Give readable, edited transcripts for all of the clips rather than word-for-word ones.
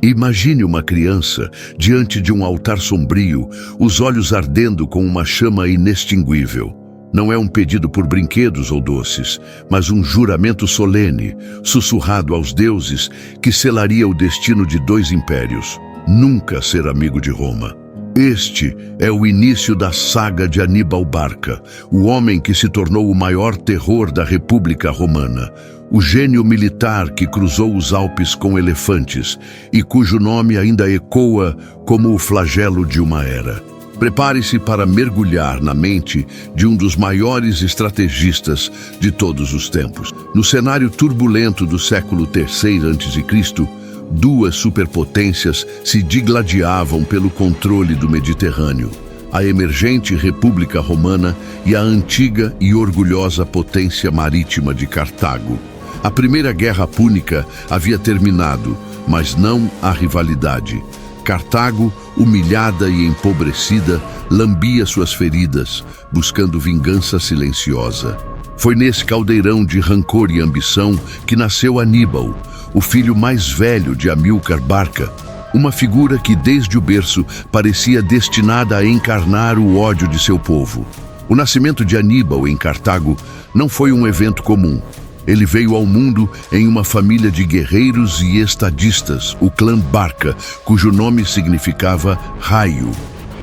Imagine uma criança diante de um altar sombrio, os olhos ardendo com uma chama inextinguível. Não é um pedido por brinquedos ou doces, mas um juramento solene, sussurrado aos deuses, que selaria o destino de 2 impérios: nunca ser amigo de Roma. Este é o início da saga de Aníbal Barca, o homem que se tornou o maior terror da República Romana, o gênio militar que cruzou os Alpes com elefantes e cujo nome ainda ecoa como o flagelo de uma era. Prepare-se para mergulhar na mente de um dos maiores estrategistas de todos os tempos. No cenário turbulento do século III a.C., 2 superpotências se digladiavam pelo controle do Mediterrâneo: a emergente República Romana e a antiga e orgulhosa potência marítima de Cartago. A Primeira Guerra Púnica havia terminado, mas não a rivalidade. Cartago, humilhada e empobrecida, lambia suas feridas, buscando vingança silenciosa. Foi nesse caldeirão de rancor e ambição que nasceu Aníbal, o filho mais velho de Amílcar Barca, uma figura que desde o berço parecia destinada a encarnar o ódio de seu povo. O nascimento de Aníbal em Cartago não foi um evento comum. Ele veio ao mundo em uma família de guerreiros e estadistas, o clã Barca, cujo nome significava raio,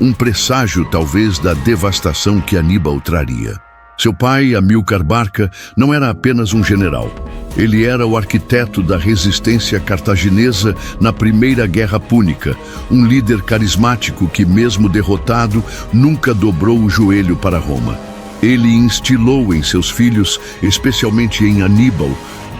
um presságio talvez da devastação que Aníbal traria. Seu pai, Amílcar Barca, não era apenas um general. Ele era o arquiteto da resistência cartaginesa na Primeira Guerra Púnica, um líder carismático que, mesmo derrotado, nunca dobrou o joelho para Roma. Ele instilou em seus filhos, especialmente em Aníbal,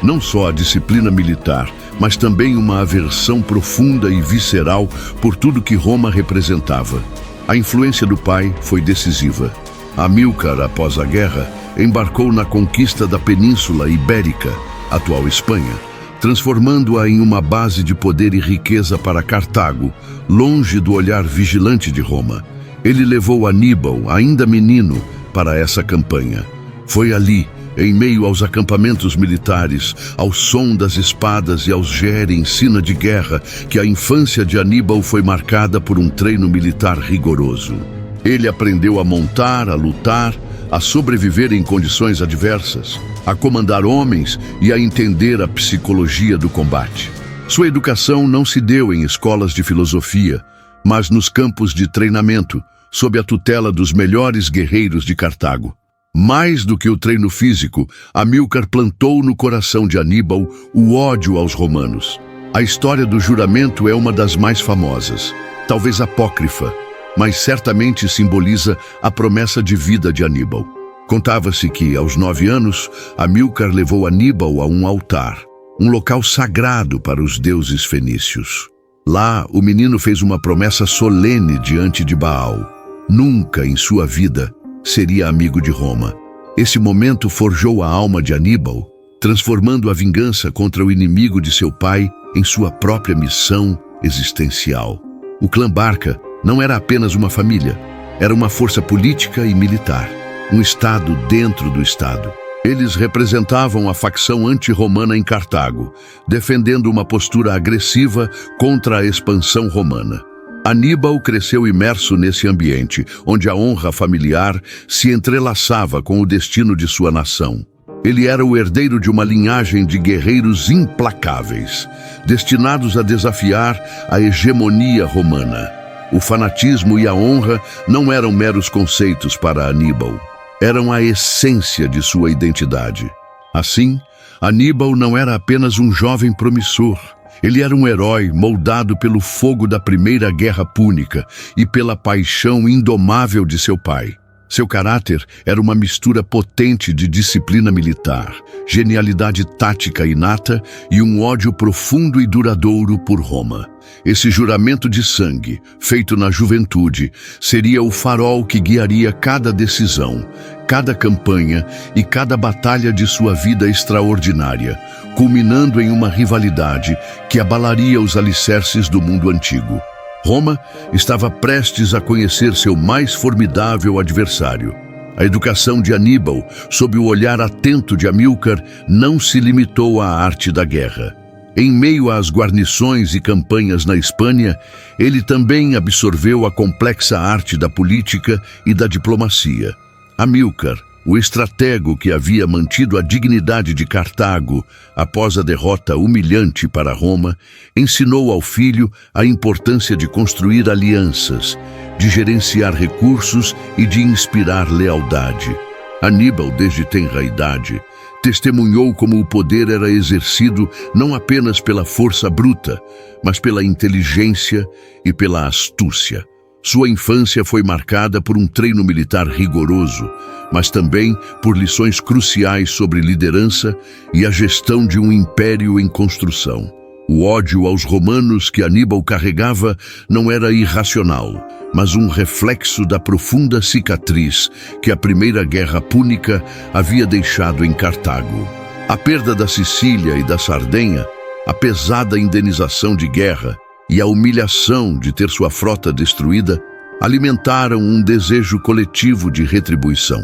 não só a disciplina militar, mas também uma aversão profunda e visceral por tudo que Roma representava. A influência do pai foi decisiva. Amílcar, após a guerra, embarcou na conquista da Península Ibérica, atual Espanha, transformando-a em uma base de poder e riqueza para Cartago, longe do olhar vigilante de Roma. Ele levou Aníbal, ainda menino, para essa campanha. Foi ali, em meio aos acampamentos militares, ao som das espadas e aos gerem sina de guerra, que a infância de Aníbal foi marcada por um treino militar rigoroso. Ele aprendeu a montar, a lutar, a sobreviver em condições adversas, a comandar homens e a entender a psicologia do combate. Sua educação não se deu em escolas de filosofia, mas nos campos de treinamento, sob a tutela dos melhores guerreiros de Cartago. Mais do que o treino físico, Amílcar plantou no coração de Aníbal o ódio aos romanos. A história do juramento é uma das mais famosas, talvez apócrifa, mas certamente simboliza a promessa de vida de Aníbal. Contava-se que, aos 9 anos, Amílcar levou Aníbal a um altar, um local sagrado para os deuses fenícios. Lá, o menino fez uma promessa solene diante de Baal. Nunca em sua vida seria amigo de Roma. Esse momento forjou a alma de Aníbal, transformando a vingança contra o inimigo de seu pai em sua própria missão existencial. O clã Barca não era apenas uma família, era uma força política e militar, um estado dentro do estado. Eles representavam a facção anti-romana em Cartago, defendendo uma postura agressiva contra a expansão romana. Aníbal cresceu imerso nesse ambiente, onde a honra familiar se entrelaçava com o destino de sua nação. Ele era o herdeiro de uma linhagem de guerreiros implacáveis, destinados a desafiar a hegemonia romana. O fanatismo e a honra não eram meros conceitos para Aníbal, eram a essência de sua identidade. Assim, Aníbal não era apenas um jovem promissor. Ele era um herói moldado pelo fogo da Primeira Guerra Púnica e pela paixão indomável de seu pai. Seu caráter era uma mistura potente de disciplina militar, genialidade tática inata e um ódio profundo e duradouro por Roma. Esse juramento de sangue, feito na juventude, seria o farol que guiaria cada decisão, cada campanha e cada batalha de sua vida extraordinária, culminando em uma rivalidade que abalaria os alicerces do mundo antigo. Roma estava prestes a conhecer seu mais formidável adversário. A educação de Aníbal, sob o olhar atento de Amílcar, não se limitou à arte da guerra. Em meio às guarnições e campanhas na Espanha, ele também absorveu a complexa arte da política e da diplomacia. Amílcar, o estratego que havia mantido a dignidade de Cartago após a derrota humilhante para Roma, ensinou ao filho a importância de construir alianças, de gerenciar recursos e de inspirar lealdade. Aníbal, desde tenra idade, testemunhou como o poder era exercido não apenas pela força bruta, mas pela inteligência e pela astúcia. Sua infância foi marcada por um treino militar rigoroso, mas também por lições cruciais sobre liderança e a gestão de um império em construção. O ódio aos romanos que Aníbal carregava não era irracional, mas um reflexo da profunda cicatriz que a Primeira Guerra Púnica havia deixado em Cartago. A perda da Sicília e da Sardenha, a pesada indenização de guerra e a humilhação de ter sua frota destruída alimentaram um desejo coletivo de retribuição.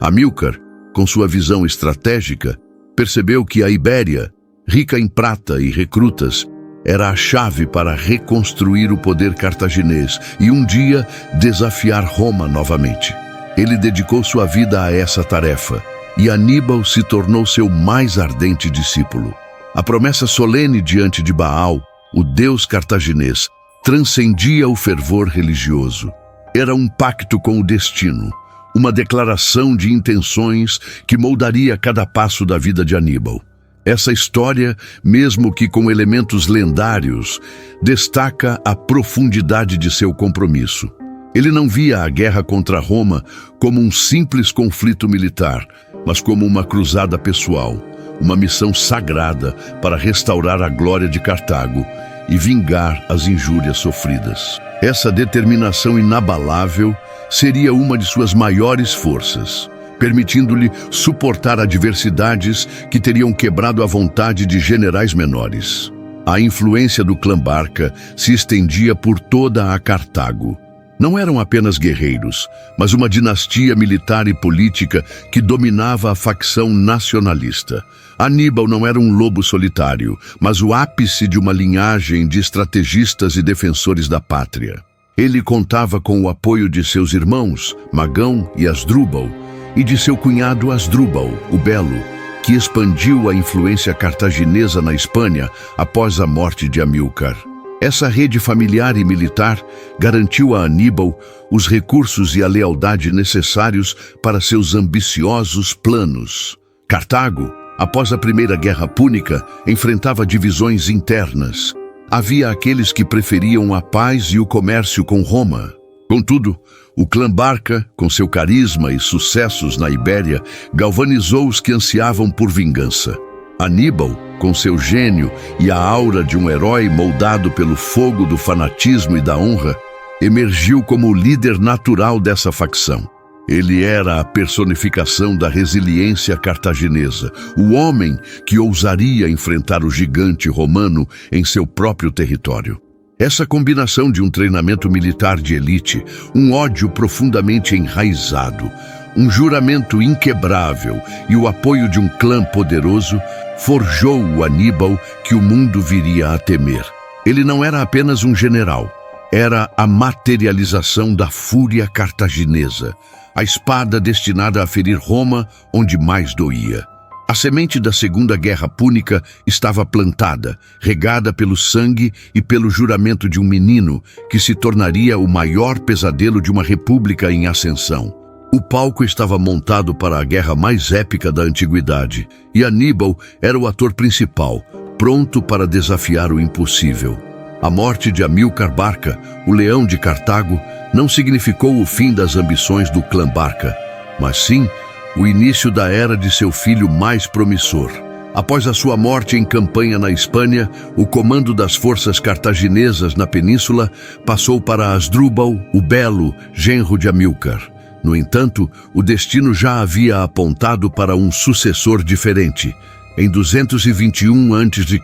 Amílcar, com sua visão estratégica, percebeu que a Ibéria, rica em prata e recrutas, era a chave para reconstruir o poder cartaginês e um dia desafiar Roma novamente. Ele dedicou sua vida a essa tarefa e Aníbal se tornou seu mais ardente discípulo. A promessa solene diante de Baal, o deus cartaginês, transcendia o fervor religioso. Era um pacto com o destino, uma declaração de intenções que moldaria cada passo da vida de Aníbal. Essa história, mesmo que com elementos lendários, destaca a profundidade de seu compromisso. Ele não via a guerra contra Roma como um simples conflito militar, mas como uma cruzada pessoal, uma missão sagrada para restaurar a glória de Cartago e vingar as injúrias sofridas. Essa determinação inabalável seria uma de suas maiores forças, permitindo-lhe suportar adversidades que teriam quebrado a vontade de generais menores. A influência do clã Barca se estendia por toda a Cartago. Não eram apenas guerreiros, mas uma dinastia militar e política que dominava a facção nacionalista. Aníbal não era um lobo solitário, mas o ápice de uma linhagem de estrategistas e defensores da pátria. Ele contava com o apoio de seus irmãos, Magão e Asdrúbal, e de seu cunhado Asdrúbal, o Belo, que expandiu a influência cartaginesa na Espanha após a morte de Amílcar. Essa rede familiar e militar garantiu a Aníbal os recursos e a lealdade necessários para seus ambiciosos planos. Cartago, após a Primeira Guerra Púnica, enfrentava divisões internas. Havia aqueles que preferiam a paz e o comércio com Roma. Contudo, o clã Barca, com seu carisma e sucessos na Ibéria, galvanizou os que ansiavam por vingança. Aníbal, com seu gênio e a aura de um herói moldado pelo fogo do fanatismo e da honra, emergiu como o líder natural dessa facção. Ele era a personificação da resiliência cartaginesa, o homem que ousaria enfrentar o gigante romano em seu próprio território. Essa combinação de um treinamento militar de elite, um ódio profundamente enraizado, um juramento inquebrável e o apoio de um clã poderoso forjou o Aníbal que o mundo viria a temer. Ele não era apenas um general, era a materialização da fúria cartaginesa, a espada destinada a ferir Roma onde mais doía. A semente da Segunda Guerra Púnica estava plantada, regada pelo sangue e pelo juramento de um menino que se tornaria o maior pesadelo de uma república em ascensão. O palco estava montado para a guerra mais épica da antiguidade, e Aníbal era o ator principal, pronto para desafiar o impossível. A morte de Amílcar Barca, o leão de Cartago, não significou o fim das ambições do clã Barca, mas sim o início da era de seu filho mais promissor. Após a sua morte em campanha na Espanha, o comando das forças cartaginesas na península passou para Asdrúbal, o Belo, genro de Amílcar. No entanto, o destino já havia apontado para um sucessor diferente. Em 221 a.C.,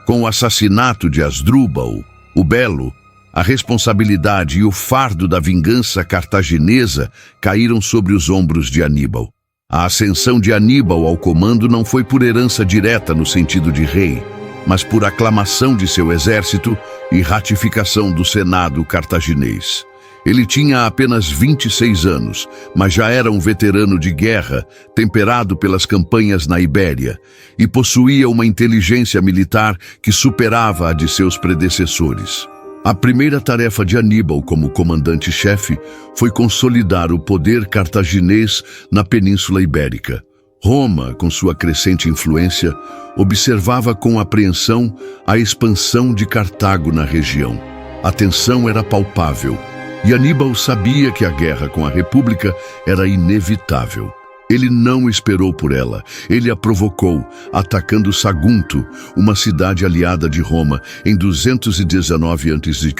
com o assassinato de Asdrúbal, o Belo, a responsabilidade e o fardo da vingança cartaginesa caíram sobre os ombros de Aníbal. A ascensão de Aníbal ao comando não foi por herança direta no sentido de rei. mas por aclamação de seu exército e ratificação do Senado cartaginês. Ele tinha apenas 26 anos, mas já era um veterano de guerra, temperado pelas campanhas na Ibéria, e possuía uma inteligência militar que superava a de seus predecessores. A primeira tarefa de Aníbal como comandante-chefe foi consolidar o poder cartaginês na Península Ibérica. Roma, com sua crescente influência, observava com apreensão a expansão de Cartago na região. A tensão era palpável, e Aníbal sabia que a guerra com a República era inevitável. Ele não esperou por ela, ele a provocou, atacando Sagunto, uma cidade aliada de Roma, em 219 a.C.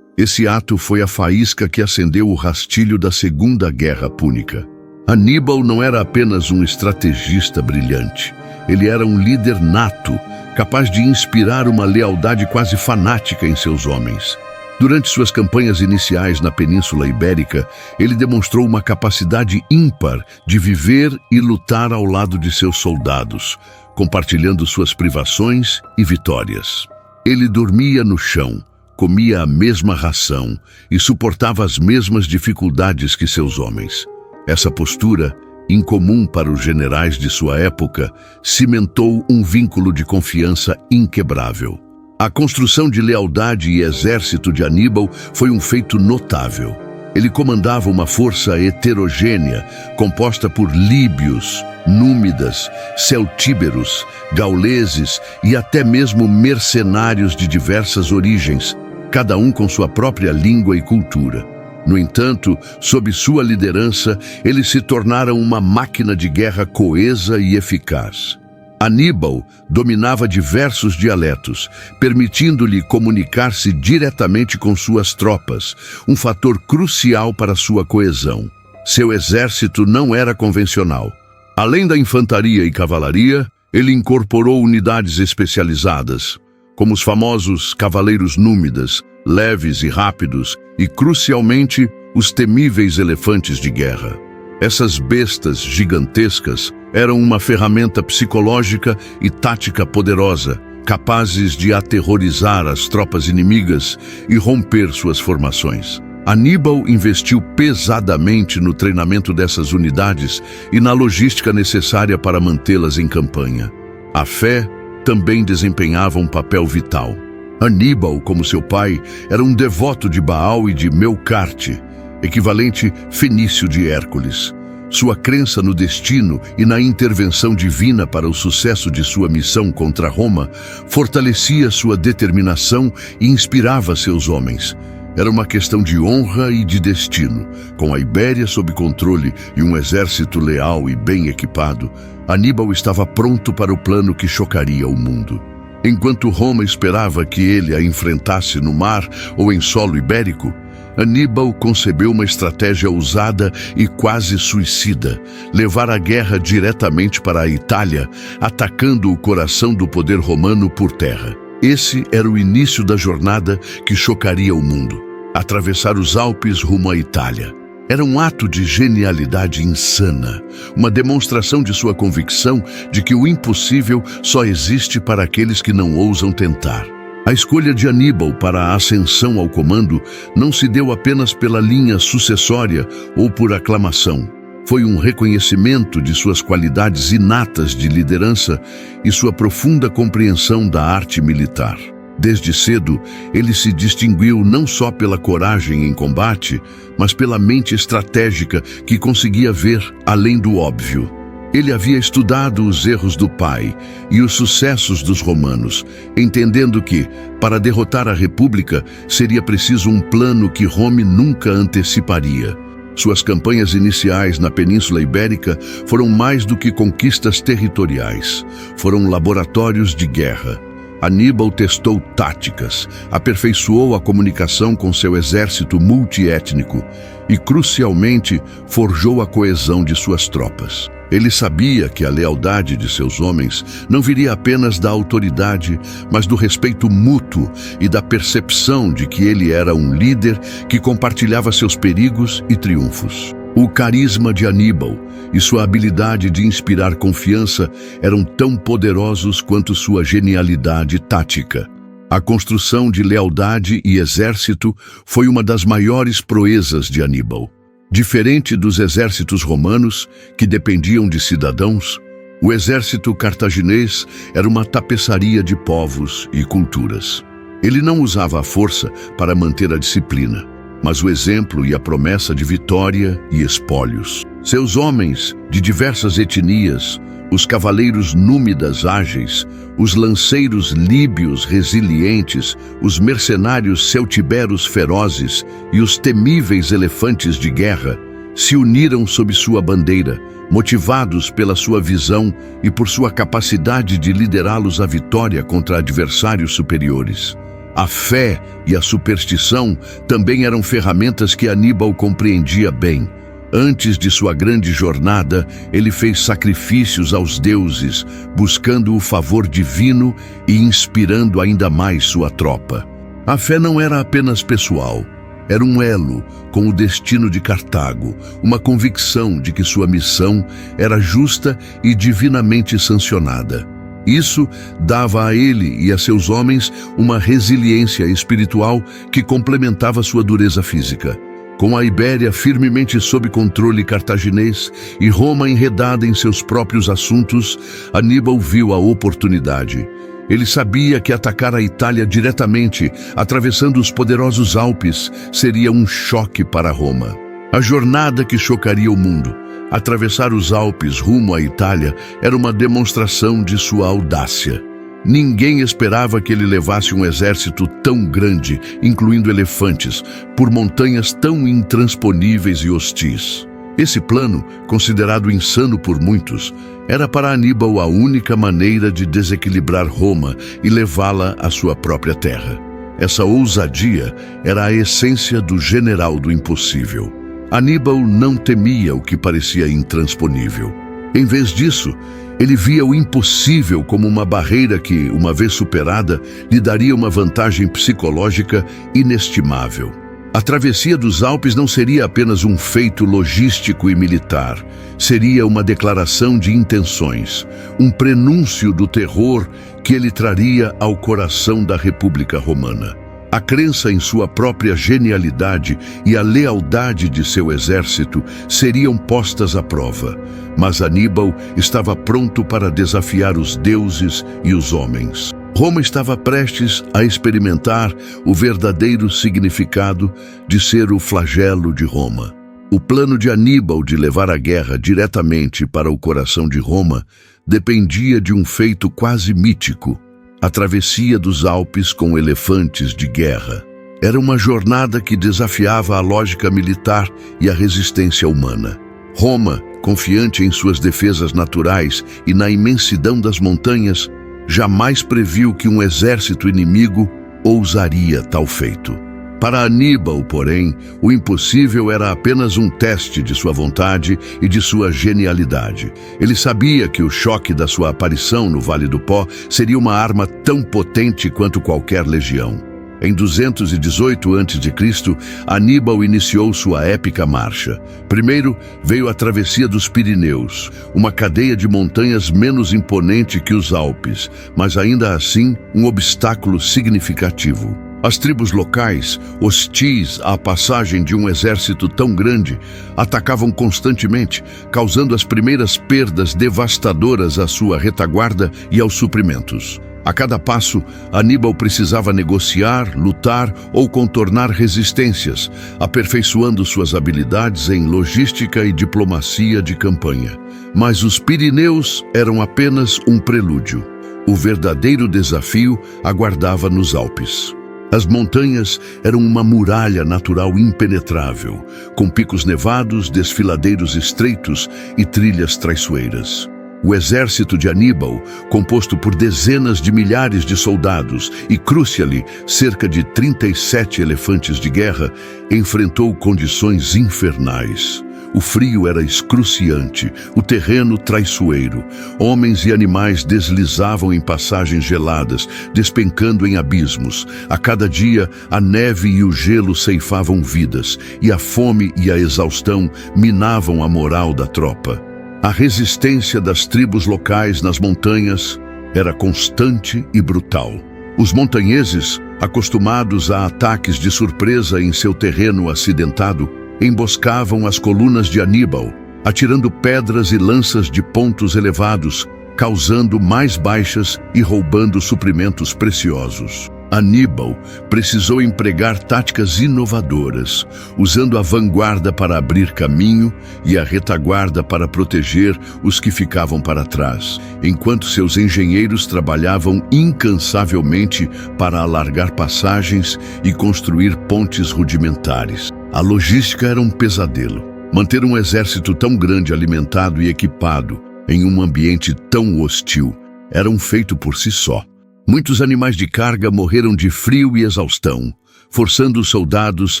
Esse ato foi a faísca que acendeu o rastilho da Segunda Guerra Púnica. Aníbal não era apenas um estrategista brilhante, ele era um líder nato, capaz de inspirar uma lealdade quase fanática em seus homens. Durante suas campanhas iniciais na Península Ibérica, ele demonstrou uma capacidade ímpar de viver e lutar ao lado de seus soldados, compartilhando suas privações e vitórias. Ele dormia no chão, comia a mesma ração e suportava as mesmas dificuldades que seus homens. Essa postura, incomum para os generais de sua época, cimentou um vínculo de confiança inquebrável. A construção de lealdade e exército de Aníbal foi um feito notável. Ele comandava uma força heterogênea, composta por líbios, númidas, celtíberos, gauleses e até mesmo mercenários de diversas origens, cada um com sua própria língua e cultura. No entanto, sob sua liderança, eles se tornaram uma máquina de guerra coesa e eficaz. Aníbal dominava diversos dialetos, permitindo-lhe comunicar-se diretamente com suas tropas, um fator crucial para sua coesão. Seu exército não era convencional. Além da infantaria e cavalaria, ele incorporou unidades especializadas, como os famosos cavaleiros númidas, leves e rápidos, e, crucialmente, os temíveis elefantes de guerra. Essas bestas gigantescas eram uma ferramenta psicológica e tática poderosa, capazes de aterrorizar as tropas inimigas e romper suas formações. Aníbal investiu pesadamente no treinamento dessas unidades e na logística necessária para mantê-las em campanha. A fé também desempenhava um papel vital. Aníbal, como seu pai, era um devoto de Baal e de Melcarte, equivalente fenício de Hércules. Sua crença no destino e na intervenção divina para o sucesso de sua missão contra Roma fortalecia sua determinação e inspirava seus homens. Era uma questão de honra e de destino. Com a Ibéria sob controle e um exército leal e bem equipado, Aníbal estava pronto para o plano que chocaria o mundo. Enquanto Roma esperava que ele a enfrentasse no mar ou em solo ibérico, Aníbal concebeu uma estratégia ousada e quase suicida: levar a guerra diretamente para a Itália, atacando o coração do poder romano por terra. Esse era o início da jornada que chocaria o mundo: atravessar os Alpes rumo à Itália. Era um ato de genialidade insana, uma demonstração de sua convicção de que o impossível só existe para aqueles que não ousam tentar. A escolha de Aníbal para a ascensão ao comando não se deu apenas pela linha sucessória ou por aclamação. Foi um reconhecimento de suas qualidades inatas de liderança e sua profunda compreensão da arte militar. Desde cedo, ele se distinguiu não só pela coragem em combate, mas pela mente estratégica que conseguia ver além do óbvio. Ele havia estudado os erros do pai e os sucessos dos romanos, entendendo que, para derrotar a República, seria preciso um plano que Roma nunca anteciparia. Suas campanhas iniciais na Península Ibérica foram mais do que conquistas territoriais, foram laboratórios de guerra. Aníbal testou táticas, aperfeiçoou a comunicação com seu exército multiétnico e, crucialmente, forjou a coesão de suas tropas. Ele sabia que a lealdade de seus homens não viria apenas da autoridade, mas do respeito mútuo e da percepção de que ele era um líder que compartilhava seus perigos e triunfos. O carisma de Aníbal e sua habilidade de inspirar confiança eram tão poderosos quanto sua genialidade tática. A construção de lealdade e exército foi uma das maiores proezas de Aníbal. Diferente dos exércitos romanos, que dependiam de cidadãos, o exército cartaginês era uma tapeçaria de povos e culturas. Ele não usava a força para manter a disciplina, mas o exemplo e a promessa de vitória e espólios. Seus homens, de diversas etnias, os cavaleiros númidas ágeis, os lanceiros líbios resilientes, os mercenários celtiberos ferozes e os temíveis elefantes de guerra, se uniram sob sua bandeira, motivados pela sua visão e por sua capacidade de liderá-los à vitória contra adversários superiores. A fé e a superstição também eram ferramentas que Aníbal compreendia bem. Antes de sua grande jornada, ele fez sacrifícios aos deuses, buscando o favor divino e inspirando ainda mais sua tropa. A fé não era apenas pessoal, era um elo com o destino de Cartago, uma convicção de que sua missão era justa e divinamente sancionada. Isso dava a ele e a seus homens uma resiliência espiritual que complementava sua dureza física. Com a Ibéria firmemente sob controle cartaginês e Roma enredada em seus próprios assuntos, Aníbal viu a oportunidade. Ele sabia que atacar a Itália diretamente, atravessando os poderosos Alpes, seria um choque para Roma. A jornada que chocaria o mundo, atravessar os Alpes rumo à Itália, era uma demonstração de sua audácia. Ninguém esperava que ele levasse um exército tão grande, incluindo elefantes, por montanhas tão intransponíveis e hostis. Esse plano, considerado insano por muitos, era para Aníbal a única maneira de desequilibrar Roma e levá-la à sua própria terra. Essa ousadia era a essência do general do impossível. Aníbal não temia o que parecia intransponível. Em vez disso, ele via o impossível como uma barreira que, uma vez superada, lhe daria uma vantagem psicológica inestimável. A travessia dos Alpes não seria apenas um feito logístico e militar, seria uma declaração de intenções, um prenúncio do terror que ele traria ao coração da República Romana. A crença em sua própria genialidade e a lealdade de seu exército seriam postas à prova, mas Aníbal estava pronto para desafiar os deuses e os homens. Roma estava prestes a experimentar o verdadeiro significado de ser o flagelo de Roma. O plano de Aníbal de levar a guerra diretamente para o coração de Roma dependia de um feito quase mítico: a travessia dos Alpes com elefantes de guerra. Era uma jornada que desafiava a lógica militar e a resistência humana. Roma, confiante em suas defesas naturais e na imensidão das montanhas, jamais previu que um exército inimigo ousaria tal feito. Para Aníbal, porém, o impossível era apenas um teste de sua vontade e de sua genialidade. Ele sabia que o choque da sua aparição no Vale do Pó seria uma arma tão potente quanto qualquer legião. Em 218 a.C., Aníbal iniciou sua épica marcha. Primeiro veio a travessia dos Pirineus, uma cadeia de montanhas menos imponente que os Alpes, mas ainda assim um obstáculo significativo. As tribos locais, hostis à passagem de um exército tão grande, atacavam constantemente, causando as primeiras perdas devastadoras à sua retaguarda e aos suprimentos. A cada passo, Aníbal precisava negociar, lutar ou contornar resistências, aperfeiçoando suas habilidades em logística e diplomacia de campanha. Mas os Pirineus eram apenas um prelúdio. O verdadeiro desafio aguardava nos Alpes. As montanhas eram uma muralha natural impenetrável, com picos nevados, desfiladeiros estreitos e trilhas traiçoeiras. O exército de Aníbal, composto por dezenas de milhares de soldados e, crucia-lhe, cerca de 37 elefantes de guerra, enfrentou condições infernais. O frio era excruciante, o terreno traiçoeiro. Homens e animais deslizavam em passagens geladas, despencando em abismos. A cada dia, a neve e o gelo ceifavam vidas, e a fome e a exaustão minavam a moral da tropa. A resistência das tribos locais nas montanhas era constante e brutal. Os montanheses, acostumados a ataques de surpresa em seu terreno acidentado, emboscavam as colunas de Aníbal, atirando pedras e lanças de pontos elevados, causando mais baixas e roubando suprimentos preciosos. Aníbal precisou empregar táticas inovadoras, usando a vanguarda para abrir caminho e a retaguarda para proteger os que ficavam para trás, enquanto seus engenheiros trabalhavam incansavelmente para alargar passagens e construir pontes rudimentares. A logística era um pesadelo. Manter um exército tão grande alimentado e equipado em um ambiente tão hostil era um feito por si só. Muitos animais de carga morreram de frio e exaustão, forçando os soldados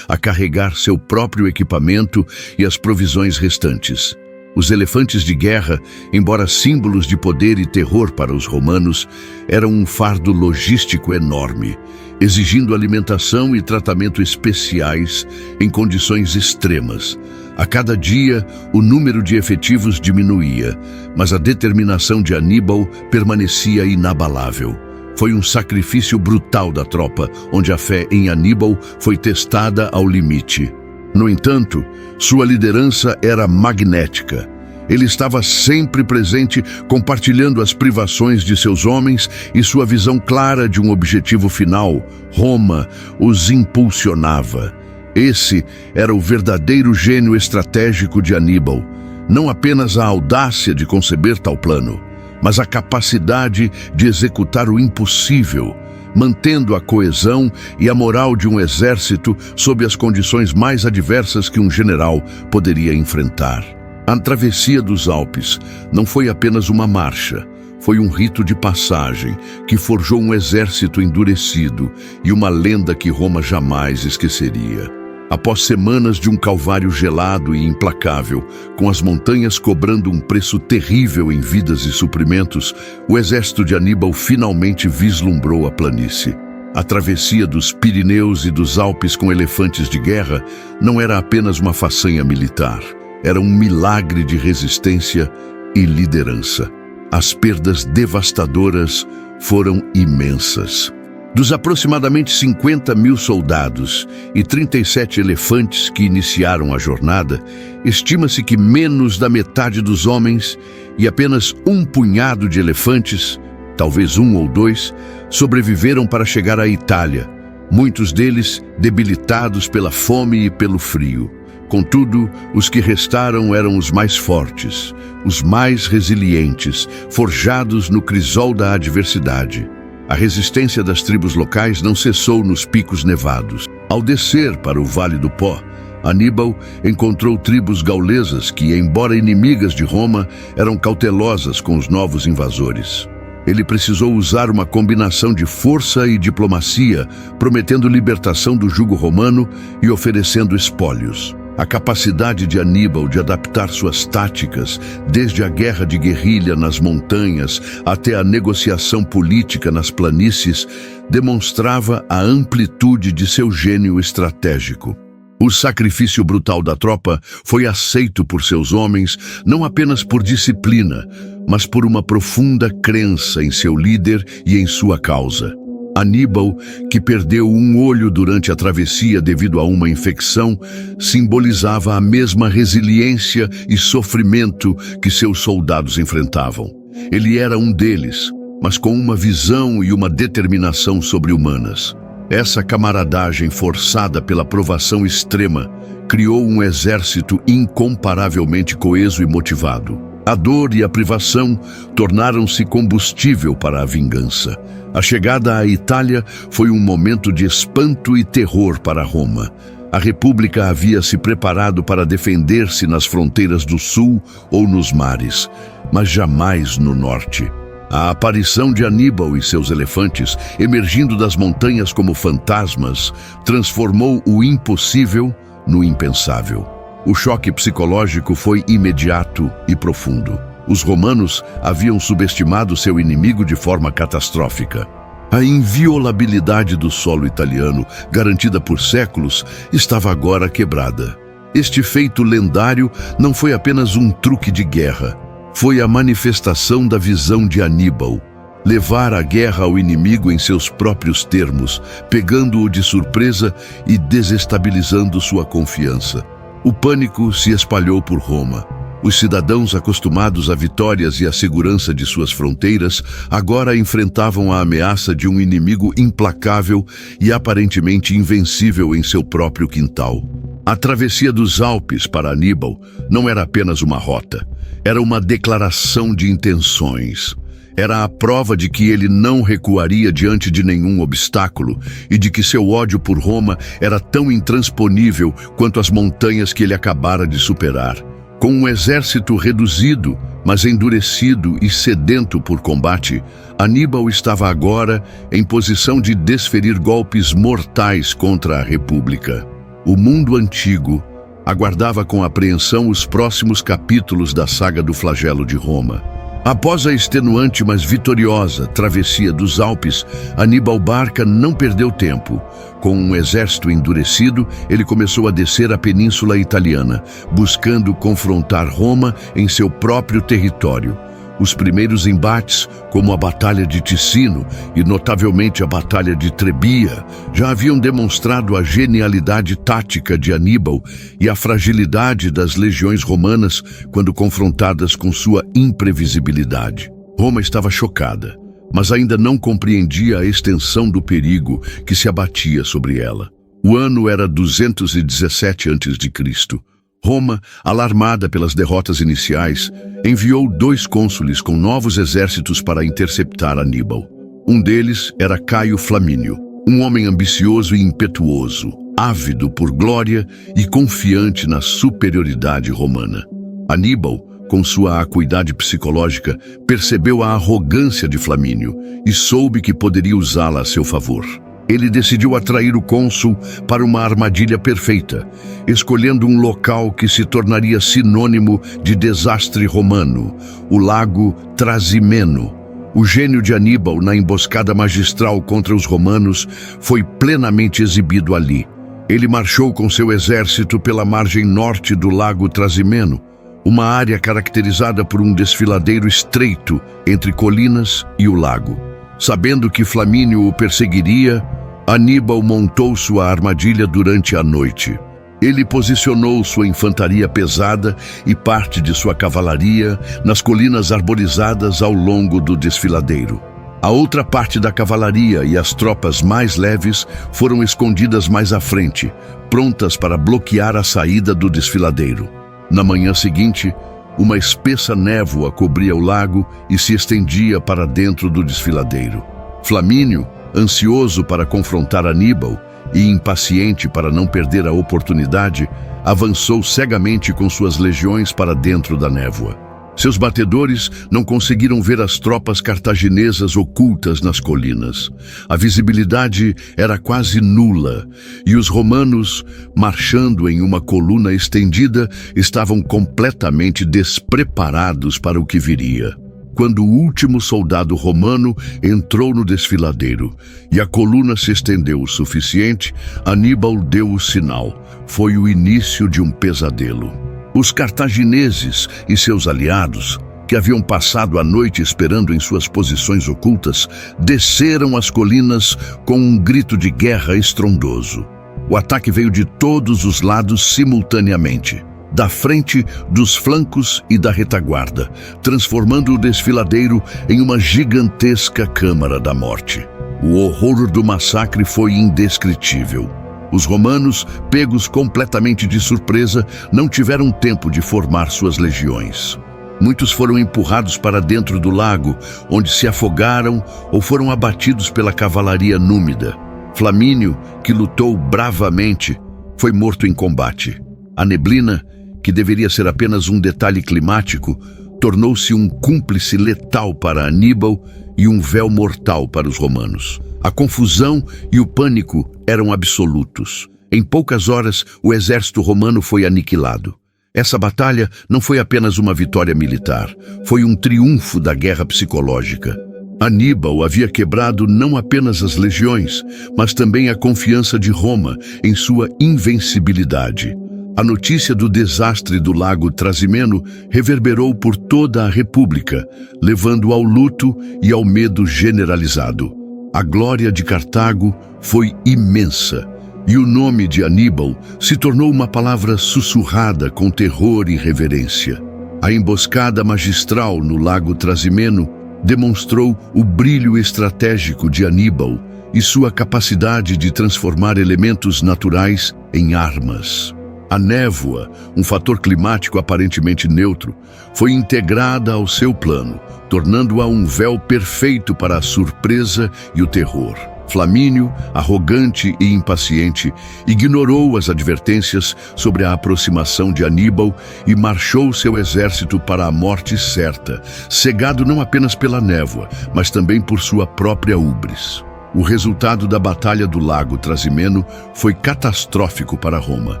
a carregar seu próprio equipamento e as provisões restantes. Os elefantes de guerra, embora símbolos de poder e terror para os romanos, eram um fardo logístico enorme, exigindo alimentação e tratamento especiais em condições extremas. A cada dia, o número de efetivos diminuía, mas a determinação de Aníbal permanecia inabalável. Foi um sacrifício brutal da tropa, onde a fé em Aníbal foi testada ao limite. No entanto, sua liderança era magnética. Ele estava sempre presente, compartilhando as privações de seus homens e sua visão clara de um objetivo final. Roma os impulsionava. Esse era o verdadeiro gênio estratégico de Aníbal. Não apenas a audácia de conceber tal plano, mas a capacidade de executar o impossível, mantendo a coesão e a moral de um exército sob as condições mais adversas que um general poderia enfrentar. A travessia dos Alpes não foi apenas uma marcha, foi um rito de passagem que forjou um exército endurecido e uma lenda que Roma jamais esqueceria. Após semanas de um calvário gelado e implacável, com as montanhas cobrando um preço terrível em vidas e suprimentos, o exército de Aníbal finalmente vislumbrou a planície. A travessia dos Pirineus e dos Alpes com elefantes de guerra não era apenas uma façanha militar, era um milagre de resistência e liderança. As perdas devastadoras foram imensas. Dos aproximadamente 50 mil soldados e 37 elefantes que iniciaram a jornada, estima-se que menos da metade dos homens e apenas um punhado de elefantes, talvez um ou dois, sobreviveram para chegar à Itália, muitos deles debilitados pela fome e pelo frio. Contudo, os que restaram eram os mais fortes, os mais resilientes, forjados no crisol da adversidade. A resistência das tribos locais não cessou nos picos nevados. Ao descer para o Vale do Pó, Aníbal encontrou tribos gaulesas que, embora inimigas de Roma, eram cautelosas com os novos invasores. Ele precisou usar uma combinação de força e diplomacia, prometendo libertação do jugo romano e oferecendo espólios. A capacidade de Aníbal de adaptar suas táticas, desde a guerra de guerrilha nas montanhas até a negociação política nas planícies, demonstrava a amplitude de seu gênio estratégico. O sacrifício brutal da tropa foi aceito por seus homens não apenas por disciplina, mas por uma profunda crença em seu líder e em sua causa. Aníbal, que perdeu um olho durante a travessia devido a uma infecção, simbolizava a mesma resiliência e sofrimento que seus soldados enfrentavam. Ele era um deles, mas com uma visão e uma determinação sobre-humanas. Essa camaradagem forçada pela provação extrema criou um exército incomparavelmente coeso e motivado. A dor e a privação tornaram-se combustível para a vingança. A chegada à Itália foi um momento de espanto e terror para Roma. A República havia se preparado para defender-se nas fronteiras do sul ou nos mares, mas jamais no norte. A aparição de Aníbal e seus elefantes, emergindo das montanhas como fantasmas, transformou o impossível no impensável. O choque psicológico foi imediato e profundo. Os romanos haviam subestimado seu inimigo de forma catastrófica. A inviolabilidade do solo italiano, garantida por séculos, estava agora quebrada. Este feito lendário não foi apenas um truque de guerra. Foi a manifestação da visão de Aníbal. Levar a guerra ao inimigo em seus próprios termos, pegando-o de surpresa e desestabilizando sua confiança. O pânico se espalhou por Roma. Os cidadãos acostumados a vitórias e à segurança de suas fronteiras agora enfrentavam a ameaça de um inimigo implacável e aparentemente invencível em seu próprio quintal. A travessia dos Alpes para Aníbal não era apenas uma rota, era uma declaração de intenções. Era a prova de que ele não recuaria diante de nenhum obstáculo e de que seu ódio por Roma era tão intransponível quanto as montanhas que ele acabara de superar. Com um exército reduzido, mas endurecido e sedento por combate, Aníbal estava agora em posição de desferir golpes mortais contra a República. O mundo antigo aguardava com apreensão os próximos capítulos da saga do flagelo de Roma. Após a extenuante, mas vitoriosa travessia dos Alpes, Aníbal Barca não perdeu tempo. Com um exército endurecido, ele começou a descer a Península Italiana, buscando confrontar Roma em seu próprio território. Os primeiros embates, como a Batalha de Ticino e notavelmente a Batalha de Trebia, já haviam demonstrado a genialidade tática de Aníbal e a fragilidade das legiões romanas quando confrontadas com sua imprevisibilidade. Roma estava chocada, mas ainda não compreendia a extensão do perigo que se abatia sobre ela. O ano era 217 a.C. Roma, alarmada pelas derrotas iniciais, enviou 2 cônsules com novos exércitos para interceptar Aníbal. Um deles era Caio Flamínio, um homem ambicioso e impetuoso, ávido por glória e confiante na superioridade romana. Aníbal, com sua acuidade psicológica, percebeu a arrogância de Flamínio e soube que poderia usá-la a seu favor. Ele decidiu atrair o cônsul para uma armadilha perfeita, escolhendo um local que se tornaria sinônimo de desastre romano, o lago Trasimeno. O gênio de Aníbal na emboscada magistral contra os romanos foi plenamente exibido ali. Ele marchou com seu exército pela margem norte do lago Trasimeno, uma área caracterizada por um desfiladeiro estreito entre colinas e o lago. Sabendo que Flamínio o perseguiria, Aníbal montou sua armadilha durante a noite. Ele posicionou sua infantaria pesada e parte de sua cavalaria nas colinas arborizadas ao longo do desfiladeiro. A outra parte da cavalaria e as tropas mais leves foram escondidas mais à frente, prontas para bloquear a saída do desfiladeiro. Na manhã seguinte, uma espessa névoa cobria o lago e se estendia para dentro do desfiladeiro. Flamínio, ansioso para confrontar Aníbal e impaciente para não perder a oportunidade, avançou cegamente com suas legiões para dentro da névoa. Seus batedores não conseguiram ver as tropas cartaginesas ocultas nas colinas. A visibilidade era quase nula, e os romanos, marchando em uma coluna estendida, estavam completamente despreparados para o que viria. Quando o último soldado romano entrou no desfiladeiro e a coluna se estendeu o suficiente, Aníbal deu o sinal. Foi o início de um pesadelo. Os cartagineses e seus aliados, que haviam passado a noite esperando em suas posições ocultas, desceram as colinas com um grito de guerra estrondoso. O ataque veio de todos os lados simultaneamente, da frente, dos flancos e da retaguarda, transformando o desfiladeiro em uma gigantesca câmara da morte. O horror do massacre foi indescritível. Os romanos, pegos completamente de surpresa, não tiveram tempo de formar suas legiões. Muitos foram empurrados para dentro do lago, onde se afogaram ou foram abatidos pela cavalaria númida. Flamínio, que lutou bravamente, foi morto em combate. A neblina, que deveria ser apenas um detalhe climático, tornou-se um cúmplice letal para Aníbal e um véu mortal para os romanos. A confusão e o pânico eram absolutos. Em poucas horas, o exército romano foi aniquilado. Essa batalha não foi apenas uma vitória militar, foi um triunfo da guerra psicológica. Aníbal havia quebrado não apenas as legiões, mas também a confiança de Roma em sua invencibilidade. A notícia do desastre do lago Trasimeno reverberou por toda a República, levando ao luto e ao medo generalizado. A glória de Cartago foi imensa, e o nome de Aníbal se tornou uma palavra sussurrada com terror e reverência. A emboscada magistral no lago Trasimeno demonstrou o brilho estratégico de Aníbal e sua capacidade de transformar elementos naturais em armas. A névoa, um fator climático aparentemente neutro, foi integrada ao seu plano, tornando-a um véu perfeito para a surpresa e o terror. Flamínio, arrogante e impaciente, ignorou as advertências sobre a aproximação de Aníbal e marchou seu exército para a morte certa, cegado não apenas pela névoa, mas também por sua própria ubris. O resultado da Batalha do Lago Trasimeno foi catastrófico para Roma.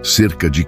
Cerca de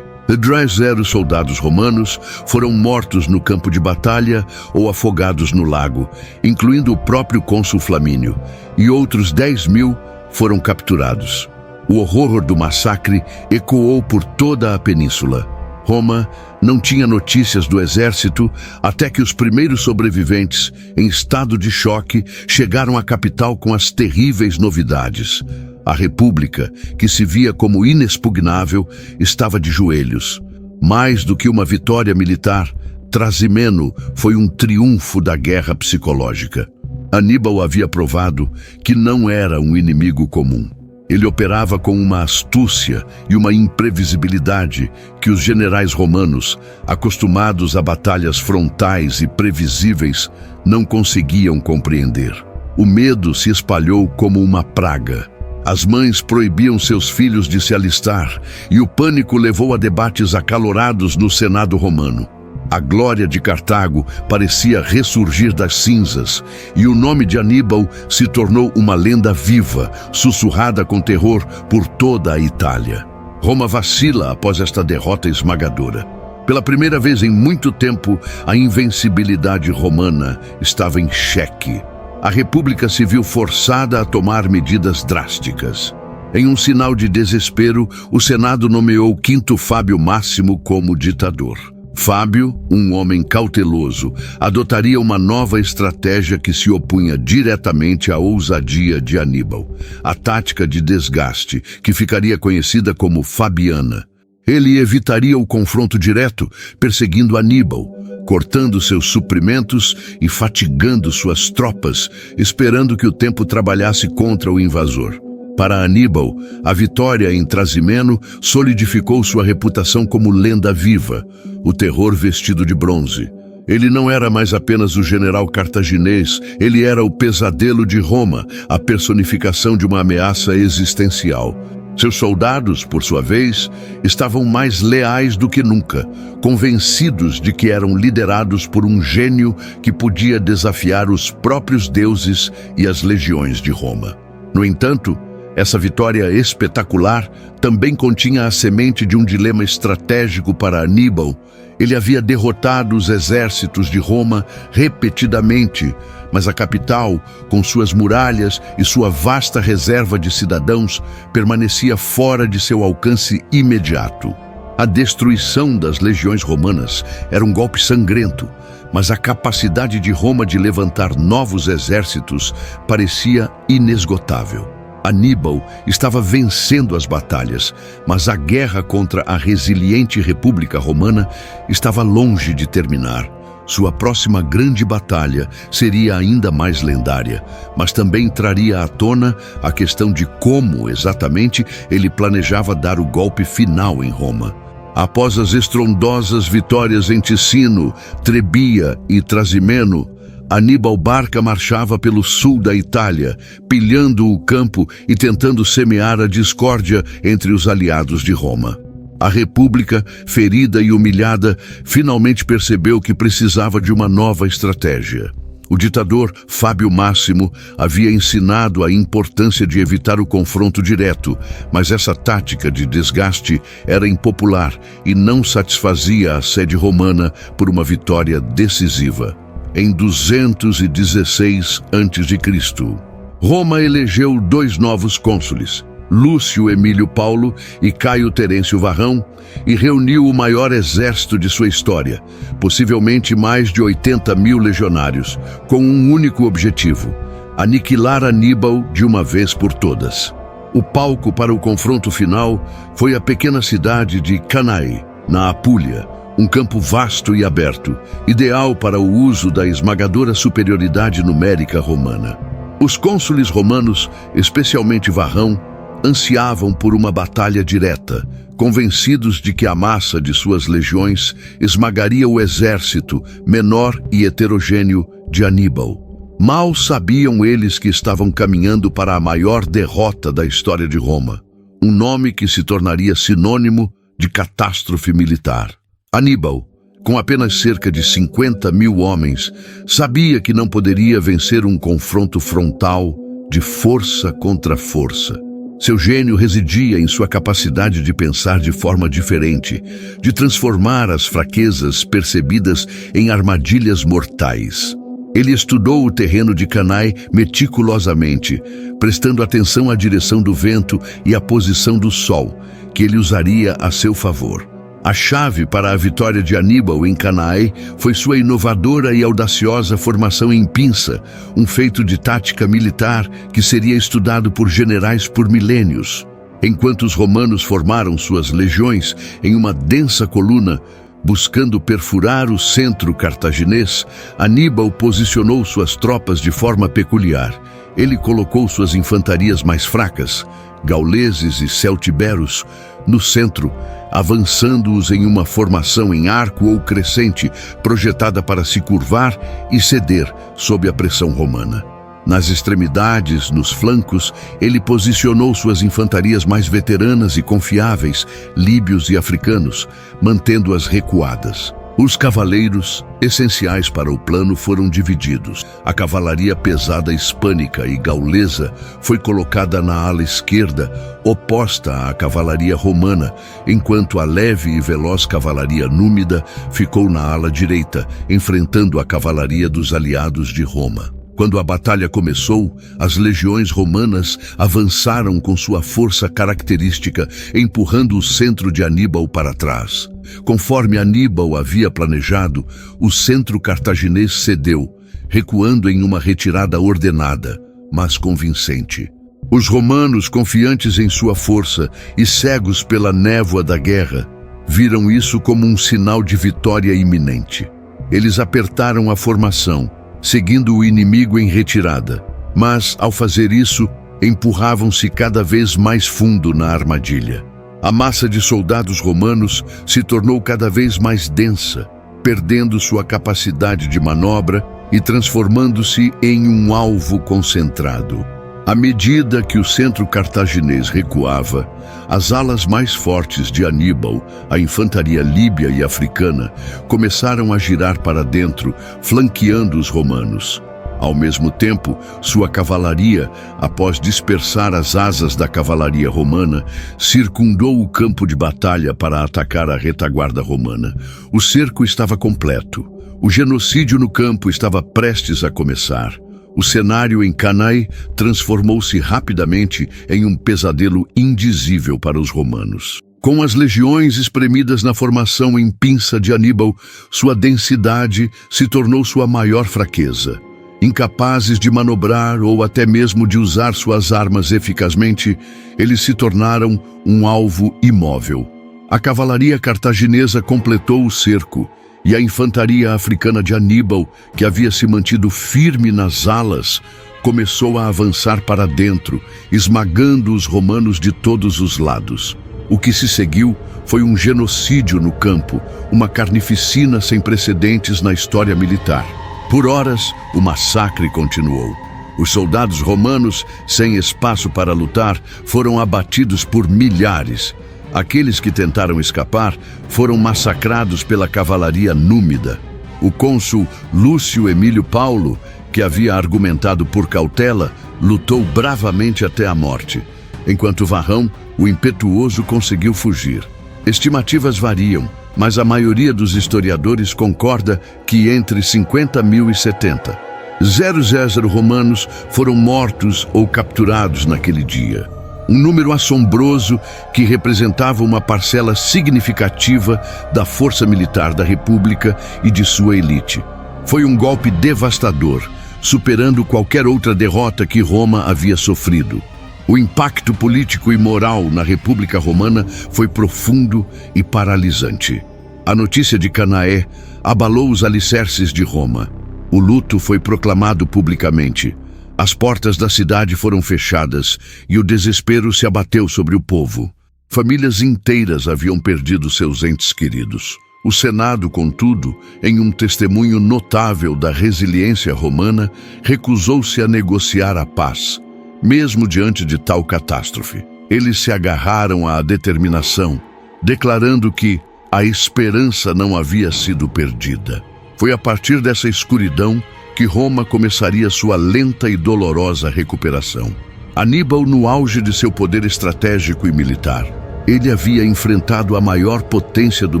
10 soldados romanos foram mortos no campo de batalha ou afogados no lago, incluindo o próprio cônsul Flamínio, e outros 10.000 foram capturados. O horror do massacre ecoou por toda a península. Roma não tinha notícias do exército até que os primeiros sobreviventes, em estado de choque, chegaram à capital com as terríveis novidades. A República, que se via como inexpugnável, estava de joelhos. Mais do que uma vitória militar, Trasimeno foi um triunfo da guerra psicológica. Aníbal havia provado que não era um inimigo comum. Ele operava com uma astúcia e uma imprevisibilidade que os generais romanos, acostumados a batalhas frontais e previsíveis, não conseguiam compreender. O medo se espalhou como uma praga. As mães proibiam seus filhos de se alistar e o pânico levou a debates acalorados no Senado romano. A glória de Cartago parecia ressurgir das cinzas e o nome de Aníbal se tornou uma lenda viva, sussurrada com terror por toda a Itália. Roma vacila após esta derrota esmagadora. Pela primeira vez em muito tempo, a invencibilidade romana estava em xeque. A República se viu forçada a tomar medidas drásticas. Em um sinal de desespero, o Senado nomeou Quinto Fábio Máximo como ditador. Fábio, um homem cauteloso, adotaria uma nova estratégia que se opunha diretamente à ousadia de Aníbal, a tática de desgaste, que ficaria conhecida como Fabiana. Ele evitaria o confronto direto, perseguindo Aníbal, cortando seus suprimentos e fatigando suas tropas, esperando que o tempo trabalhasse contra o invasor. Para Aníbal, a vitória em Trasimeno solidificou sua reputação como lenda viva, o terror vestido de bronze. Ele não era mais apenas o general cartaginês, ele era o pesadelo de Roma, a personificação de uma ameaça existencial. Seus soldados, por sua vez, estavam mais leais do que nunca, convencidos de que eram liderados por um gênio que podia desafiar os próprios deuses e as legiões de Roma. No entanto, essa vitória espetacular também continha a semente de um dilema estratégico para Aníbal. Ele havia derrotado os exércitos de Roma repetidamente, mas a capital, com suas muralhas e sua vasta reserva de cidadãos, permanecia fora de seu alcance imediato. A destruição das legiões romanas era um golpe sangrento, mas a capacidade de Roma de levantar novos exércitos parecia inesgotável. Aníbal estava vencendo as batalhas, mas a guerra contra a resiliente República Romana estava longe de terminar. Sua próxima grande batalha seria ainda mais lendária, mas também traria à tona a questão de como, exatamente, ele planejava dar o golpe final em Roma. Após as estrondosas vitórias em Ticino, Trebia e Trasimeno, Aníbal Barca marchava pelo sul da Itália, pilhando o campo e tentando semear a discórdia entre os aliados de Roma. A República, ferida e humilhada, finalmente percebeu que precisava de uma nova estratégia. O ditador Fábio Máximo havia ensinado a importância de evitar o confronto direto, mas essa tática de desgaste era impopular e não satisfazia a sede romana por uma vitória decisiva. Em 216 a.C., Roma elegeu 2 novos cônsules, Lúcio Emílio Paulo e Caio Terêncio Varrão, e reuniu o maior exército de sua história, possivelmente mais de 80.000 legionários, com um único objetivo: aniquilar Aníbal de uma vez por todas. O palco para o confronto final foi a pequena cidade de Cannae, na Apulia, um campo vasto e aberto, ideal para o uso da esmagadora superioridade numérica romana. Os cônsules romanos, especialmente Varrão, ansiavam por uma batalha direta, convencidos de que a massa de suas legiões esmagaria o exército menor e heterogêneo de Aníbal. Mal sabiam eles que estavam caminhando para a maior derrota da história de Roma, um nome que se tornaria sinônimo de catástrofe militar. Aníbal, com apenas cerca de 50.000 homens, sabia que não poderia vencer um confronto frontal de força contra força. Seu gênio residia em sua capacidade de pensar de forma diferente, de transformar as fraquezas percebidas em armadilhas mortais. Ele estudou o terreno de Cannae meticulosamente, prestando atenção à direção do vento e à posição do sol, que ele usaria a seu favor. A chave para a vitória de Aníbal em Cannae foi sua inovadora e audaciosa formação em pinça, um feito de tática militar que seria estudado por generais por milênios. Enquanto os romanos formaram suas legiões em uma densa coluna, buscando perfurar o centro cartaginês, Aníbal posicionou suas tropas de forma peculiar. Ele colocou suas infantarias mais fracas, gauleses e celtiberos, no centro, avançando-os em uma formação em arco ou crescente, projetada para se curvar e ceder sob a pressão romana. Nas extremidades, nos flancos, ele posicionou suas infantarias mais veteranas e confiáveis, líbios e africanos, mantendo-as recuadas. Os cavaleiros, essenciais para o plano, foram divididos. A cavalaria pesada hispânica e gaulesa foi colocada na ala esquerda, oposta à cavalaria romana, enquanto a leve e veloz cavalaria númida ficou na ala direita, enfrentando a cavalaria dos aliados de Roma. Quando a batalha começou, as legiões romanas avançaram com sua força característica, empurrando o centro de Aníbal para trás. Conforme Aníbal havia planejado, o centro cartaginês cedeu, recuando em uma retirada ordenada, mas convincente. Os romanos, confiantes em sua força e cegos pela névoa da guerra, viram isso como um sinal de vitória iminente. Eles apertaram a formação, seguindo o inimigo em retirada, mas, ao fazer isso, empurravam-se cada vez mais fundo na armadilha. A massa de soldados romanos se tornou cada vez mais densa, perdendo sua capacidade de manobra e transformando-se em um alvo concentrado. À medida que o centro cartaginês recuava, as alas mais fortes de Aníbal, a infantaria líbia e africana, começaram a girar para dentro, flanqueando os romanos. Ao mesmo tempo, sua cavalaria, após dispersar as asas da cavalaria romana, circundou o campo de batalha para atacar a retaguarda romana. O cerco estava completo. O genocídio no campo estava prestes a começar. O cenário em Cannae transformou-se rapidamente em um pesadelo indizível para os romanos. Com as legiões espremidas na formação em pinça de Aníbal, sua densidade se tornou sua maior fraqueza. Incapazes de manobrar ou até mesmo de usar suas armas eficazmente, eles se tornaram um alvo imóvel. A cavalaria cartaginesa completou o cerco, e a infantaria africana de Aníbal, que havia se mantido firme nas alas, começou a avançar para dentro, esmagando os romanos de todos os lados. O que se seguiu foi um genocídio no campo, uma carnificina sem precedentes na história militar. Por horas, o massacre continuou. Os soldados romanos, sem espaço para lutar, foram abatidos por milhares. Aqueles que tentaram escapar foram massacrados pela cavalaria númida. O cônsul Lúcio Emílio Paulo, que havia argumentado por cautela, lutou bravamente até a morte, enquanto Varrão, o impetuoso, conseguiu fugir. Estimativas variam, mas a maioria dos historiadores concorda que entre 50.000 e 70. 000 romanos foram mortos ou capturados naquele dia. Um número assombroso que representava uma parcela significativa da força militar da República e de sua elite. Foi um golpe devastador, superando qualquer outra derrota que Roma havia sofrido. O impacto político e moral na República Romana foi profundo e paralisante. A notícia de Canaé abalou os alicerces de Roma. O luto foi proclamado publicamente. As portas da cidade foram fechadas e o desespero se abateu sobre o povo. Famílias inteiras haviam perdido seus entes queridos. O Senado, contudo, em um testemunho notável da resiliência romana, recusou-se a negociar a paz, mesmo diante de tal catástrofe. Eles se agarraram à determinação, declarando que a esperança não havia sido perdida. Foi a partir dessa escuridão que Roma começaria sua lenta e dolorosa recuperação. Aníbal, no auge de seu poder estratégico e militar, ele havia enfrentado a maior potência do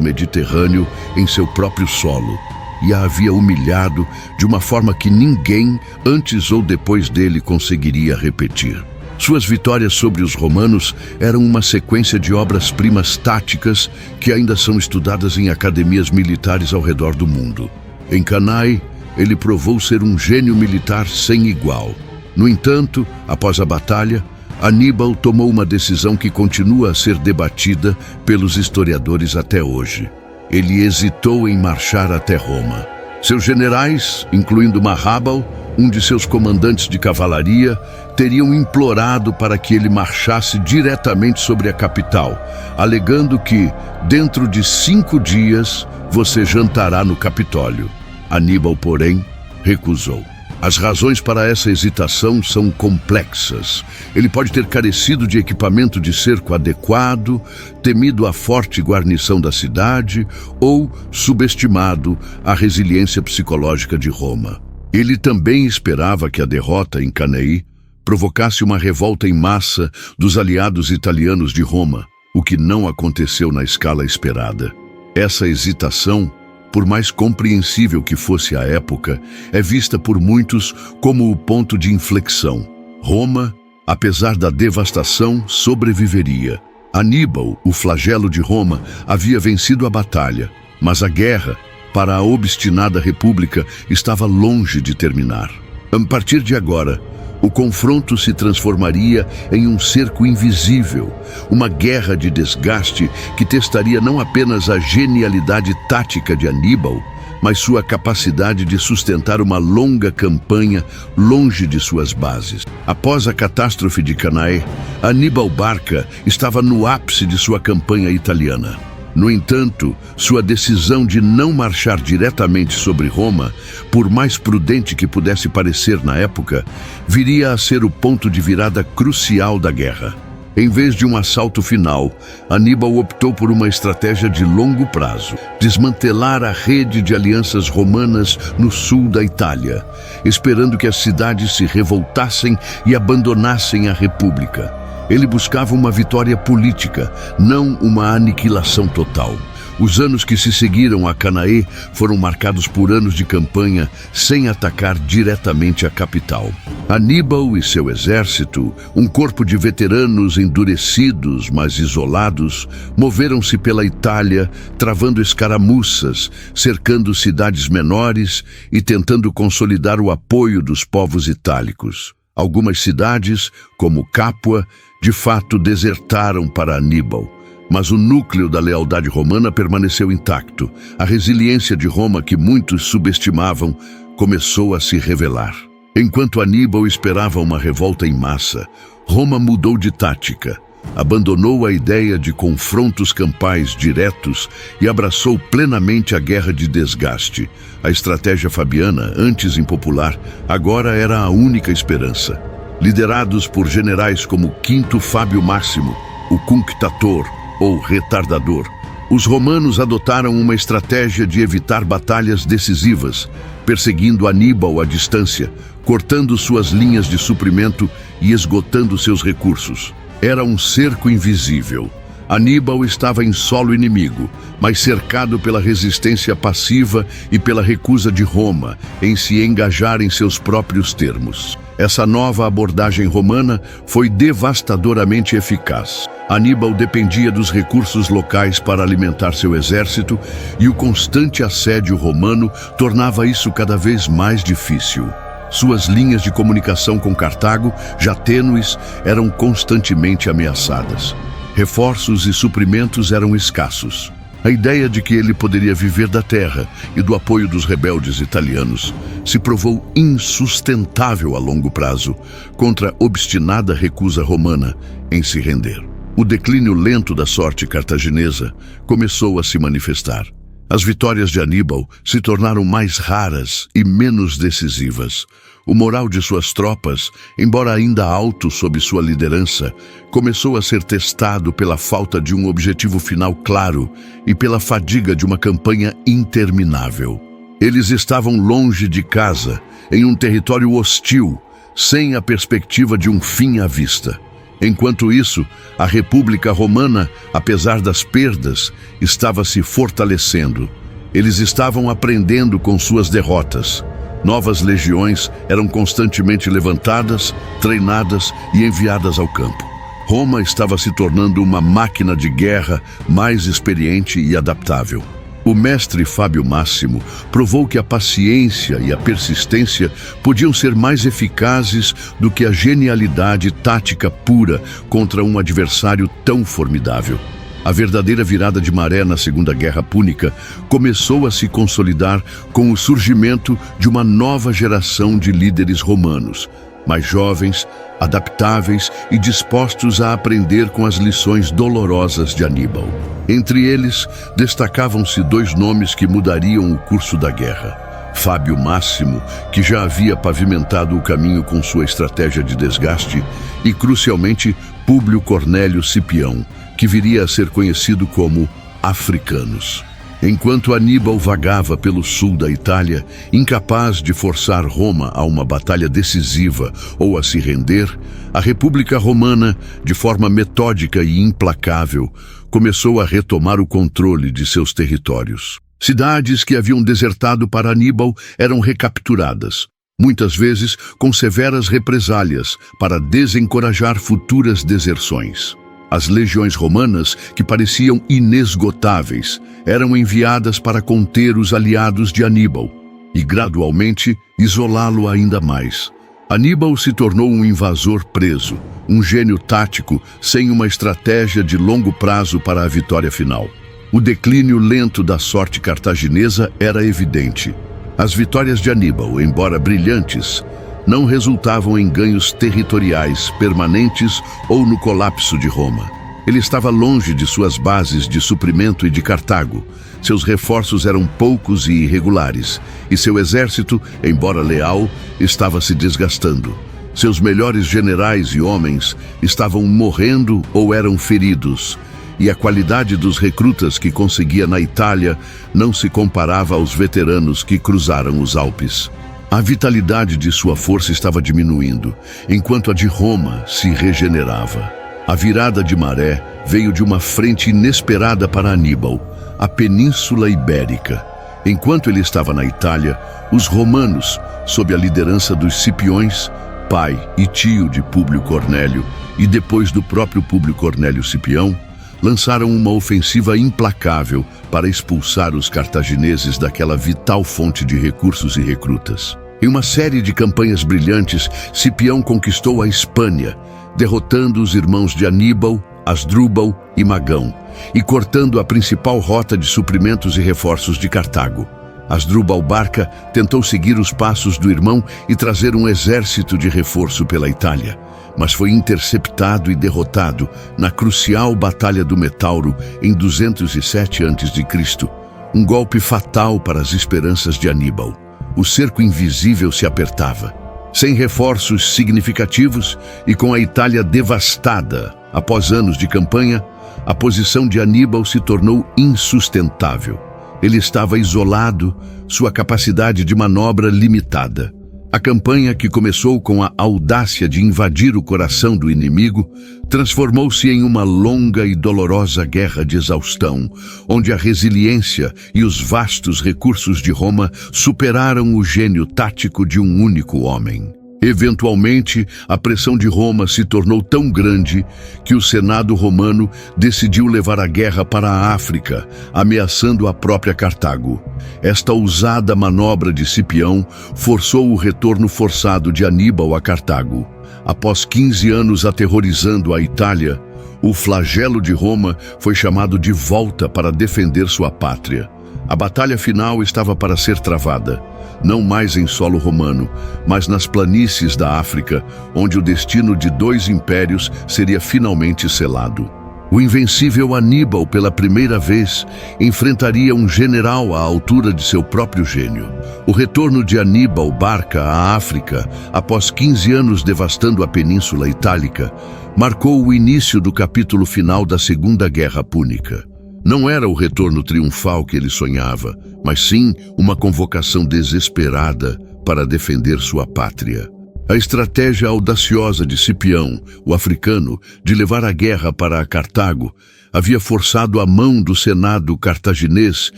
Mediterrâneo em seu próprio solo e a havia humilhado de uma forma que ninguém, antes ou depois dele, conseguiria repetir. Suas vitórias sobre os romanos eram uma sequência de obras-primas táticas que ainda são estudadas em academias militares ao redor do mundo. Em Cannae, ele provou ser um gênio militar sem igual. No entanto, após a batalha, Aníbal tomou uma decisão que continua a ser debatida pelos historiadores até hoje. Ele hesitou em marchar até Roma. Seus generais, incluindo Marrábal, um de seus comandantes de cavalaria, teriam implorado para que ele marchasse diretamente sobre a capital, alegando que, dentro de 5 dias, você jantará no Capitólio. Aníbal, porém, recusou. As razões para essa hesitação são complexas. Ele pode ter carecido de equipamento de cerco adequado, temido a forte guarnição da cidade ou subestimado a resiliência psicológica de Roma. Ele também esperava que a derrota em Cannae provocasse uma revolta em massa dos aliados italianos de Roma, o que não aconteceu na escala esperada. Essa hesitação, por mais compreensível que fosse a época, é vista por muitos como o ponto de inflexão. Roma, apesar da devastação, sobreviveria. Aníbal, o flagelo de Roma, havia vencido a batalha, mas a guerra, para a obstinada república, estava longe de terminar. A partir de agora, o confronto se transformaria em um cerco invisível, uma guerra de desgaste que testaria não apenas a genialidade tática de Aníbal, mas sua capacidade de sustentar uma longa campanha longe de suas bases. Após a catástrofe de Cannae, Aníbal Barca estava no ápice de sua campanha italiana. No entanto, sua decisão de não marchar diretamente sobre Roma, por mais prudente que pudesse parecer na época, viria a ser o ponto de virada crucial da guerra. Em vez de um assalto final, Aníbal optou por uma estratégia de longo prazo: desmantelar a rede de alianças romanas no sul da Itália, esperando que as cidades se revoltassem e abandonassem a República. Ele buscava uma vitória política, não uma aniquilação total. Os anos que se seguiram a Cannae foram marcados por anos de campanha sem atacar diretamente a capital. Aníbal e seu exército, um corpo de veteranos endurecidos, mas isolados, moveram-se pela Itália, travando escaramuças, cercando cidades menores e tentando consolidar o apoio dos povos itálicos. Algumas cidades, como Capua, de fato desertaram para Aníbal, mas o núcleo da lealdade romana permaneceu intacto. A resiliência de Roma, que muitos subestimavam, começou a se revelar. Enquanto Aníbal esperava uma revolta em massa, Roma mudou de tática, abandonou a ideia de confrontos campais diretos e abraçou plenamente a guerra de desgaste. A estratégia fabiana, antes impopular, agora era a única esperança. Liderados por generais como Quinto Fábio Máximo, o Cunctator ou Retardador, Os romanos adotaram uma estratégia de evitar batalhas decisivas, perseguindo Aníbal à distância, cortando suas linhas de suprimento e esgotando seus recursos. Era um cerco invisível. Aníbal estava em solo inimigo, mas cercado pela resistência passiva e pela recusa de Roma em se engajar em seus próprios termos. Essa nova abordagem romana foi devastadoramente eficaz. Aníbal dependia dos recursos locais para alimentar seu exército e o constante assédio romano tornava isso cada vez mais difícil. Suas linhas de comunicação com Cartago, já tênues, eram constantemente ameaçadas. Reforços e suprimentos eram escassos. A ideia de que ele poderia viver da terra e do apoio dos rebeldes italianos se provou insustentável a longo prazo contra a obstinada recusa romana em se render. O declínio lento da sorte cartaginesa começou a se manifestar. As vitórias de Aníbal se tornaram mais raras e menos decisivas. O moral de suas tropas, embora ainda alto sob sua liderança, começou a ser testado pela falta de um objetivo final claro e pela fadiga de uma campanha interminável. Eles estavam longe de casa, em um território hostil, sem a perspectiva de um fim à vista. Enquanto isso, a República Romana, apesar das perdas, estava se fortalecendo. Eles estavam aprendendo com suas derrotas. Novas legiões eram constantemente levantadas, treinadas e enviadas ao campo. Roma estava se tornando uma máquina de guerra mais experiente e adaptável. O mestre Fábio Máximo provou que a paciência e a persistência podiam ser mais eficazes do que a genialidade tática pura contra um adversário tão formidável. A verdadeira virada de maré na Segunda Guerra Púnica começou a se consolidar com o surgimento de uma nova geração de líderes romanos, mais jovens, adaptáveis e dispostos a aprender com as lições dolorosas de Aníbal. Entre eles, destacavam-se dois nomes que mudariam o curso da guerra. Fábio Máximo, que já havia pavimentado o caminho com sua estratégia de desgaste, e, crucialmente, Públio Cornélio Cipião, que viria a ser conhecido como Africanus. Enquanto Aníbal vagava pelo sul da Itália, incapaz de forçar Roma a uma batalha decisiva ou a se render, a República Romana, de forma metódica e implacável, começou a retomar o controle de seus territórios. Cidades que haviam desertado para Aníbal eram recapturadas, muitas vezes com severas represálias para desencorajar futuras deserções. As legiões romanas, que pareciam inesgotáveis, eram enviadas para conter os aliados de Aníbal e, gradualmente, isolá-lo ainda mais. Aníbal se tornou um invasor preso, um gênio tático sem uma estratégia de longo prazo para a vitória final. O declínio lento da sorte cartaginesa era evidente. As vitórias de Aníbal, embora brilhantes, não resultavam em ganhos territoriais permanentes ou no colapso de Roma. Ele estava longe de suas bases de suprimento e de Cartago. Seus reforços eram poucos e irregulares, e seu exército, embora leal, estava se desgastando. Seus melhores generais e homens estavam morrendo ou eram feridos, e a qualidade dos recrutas que conseguia na Itália não se comparava aos veteranos que cruzaram os Alpes. A vitalidade de sua força estava diminuindo, enquanto a de Roma se regenerava. A virada de maré veio de uma frente inesperada para Aníbal, a Península Ibérica. Enquanto ele estava na Itália, os romanos, sob a liderança dos Cipiões, pai e tio de Públio Cornélio, e depois do próprio Públio Cornélio Cipião, lançaram uma ofensiva implacável para expulsar os cartagineses daquela vital fonte de recursos e recrutas. Em uma série de campanhas brilhantes, Cipião conquistou a Espanha, derrotando os irmãos de Aníbal, Asdrúbal e Magão, e cortando a principal rota de suprimentos e reforços de Cartago. Asdrúbal Barca tentou seguir os passos do irmão e trazer um exército de reforço pela Itália, mas foi interceptado e derrotado na crucial Batalha do Metauro em 207 a.C., um golpe fatal para as esperanças de Aníbal. O cerco invisível se apertava. Sem reforços significativos e com a Itália devastada, Após anos de campanha, a posição de Aníbal se tornou insustentável. Ele estava isolado, sua capacidade de manobra limitada. A campanha, que começou com a audácia de invadir o coração do inimigo, transformou-se em uma longa e dolorosa guerra de exaustão, onde a resiliência e os vastos recursos de Roma superaram o gênio tático de um único homem. Eventualmente, a pressão de Roma se tornou tão grande que o Senado romano decidiu levar a guerra para a África, ameaçando a própria Cartago. Esta ousada manobra de Cipião forçou o retorno forçado de Aníbal a Cartago. Após 15 anos aterrorizando a Itália, o flagelo de Roma foi chamado de volta para defender sua pátria. A batalha final estava para ser travada, não mais em solo romano, mas nas planícies da África, onde o destino de dois impérios seria finalmente selado. O invencível Aníbal, pela primeira vez, enfrentaria um general à altura de seu próprio gênio. O retorno de Aníbal Barca à África, após 15 anos devastando a Península Itálica, marcou o início do capítulo final da Segunda Guerra Púnica. Não era o retorno triunfal que ele sonhava, mas sim uma convocação desesperada para defender sua pátria. A estratégia audaciosa de Cipião, o africano, de levar a guerra para Cartago, havia forçado a mão do Senado cartaginês,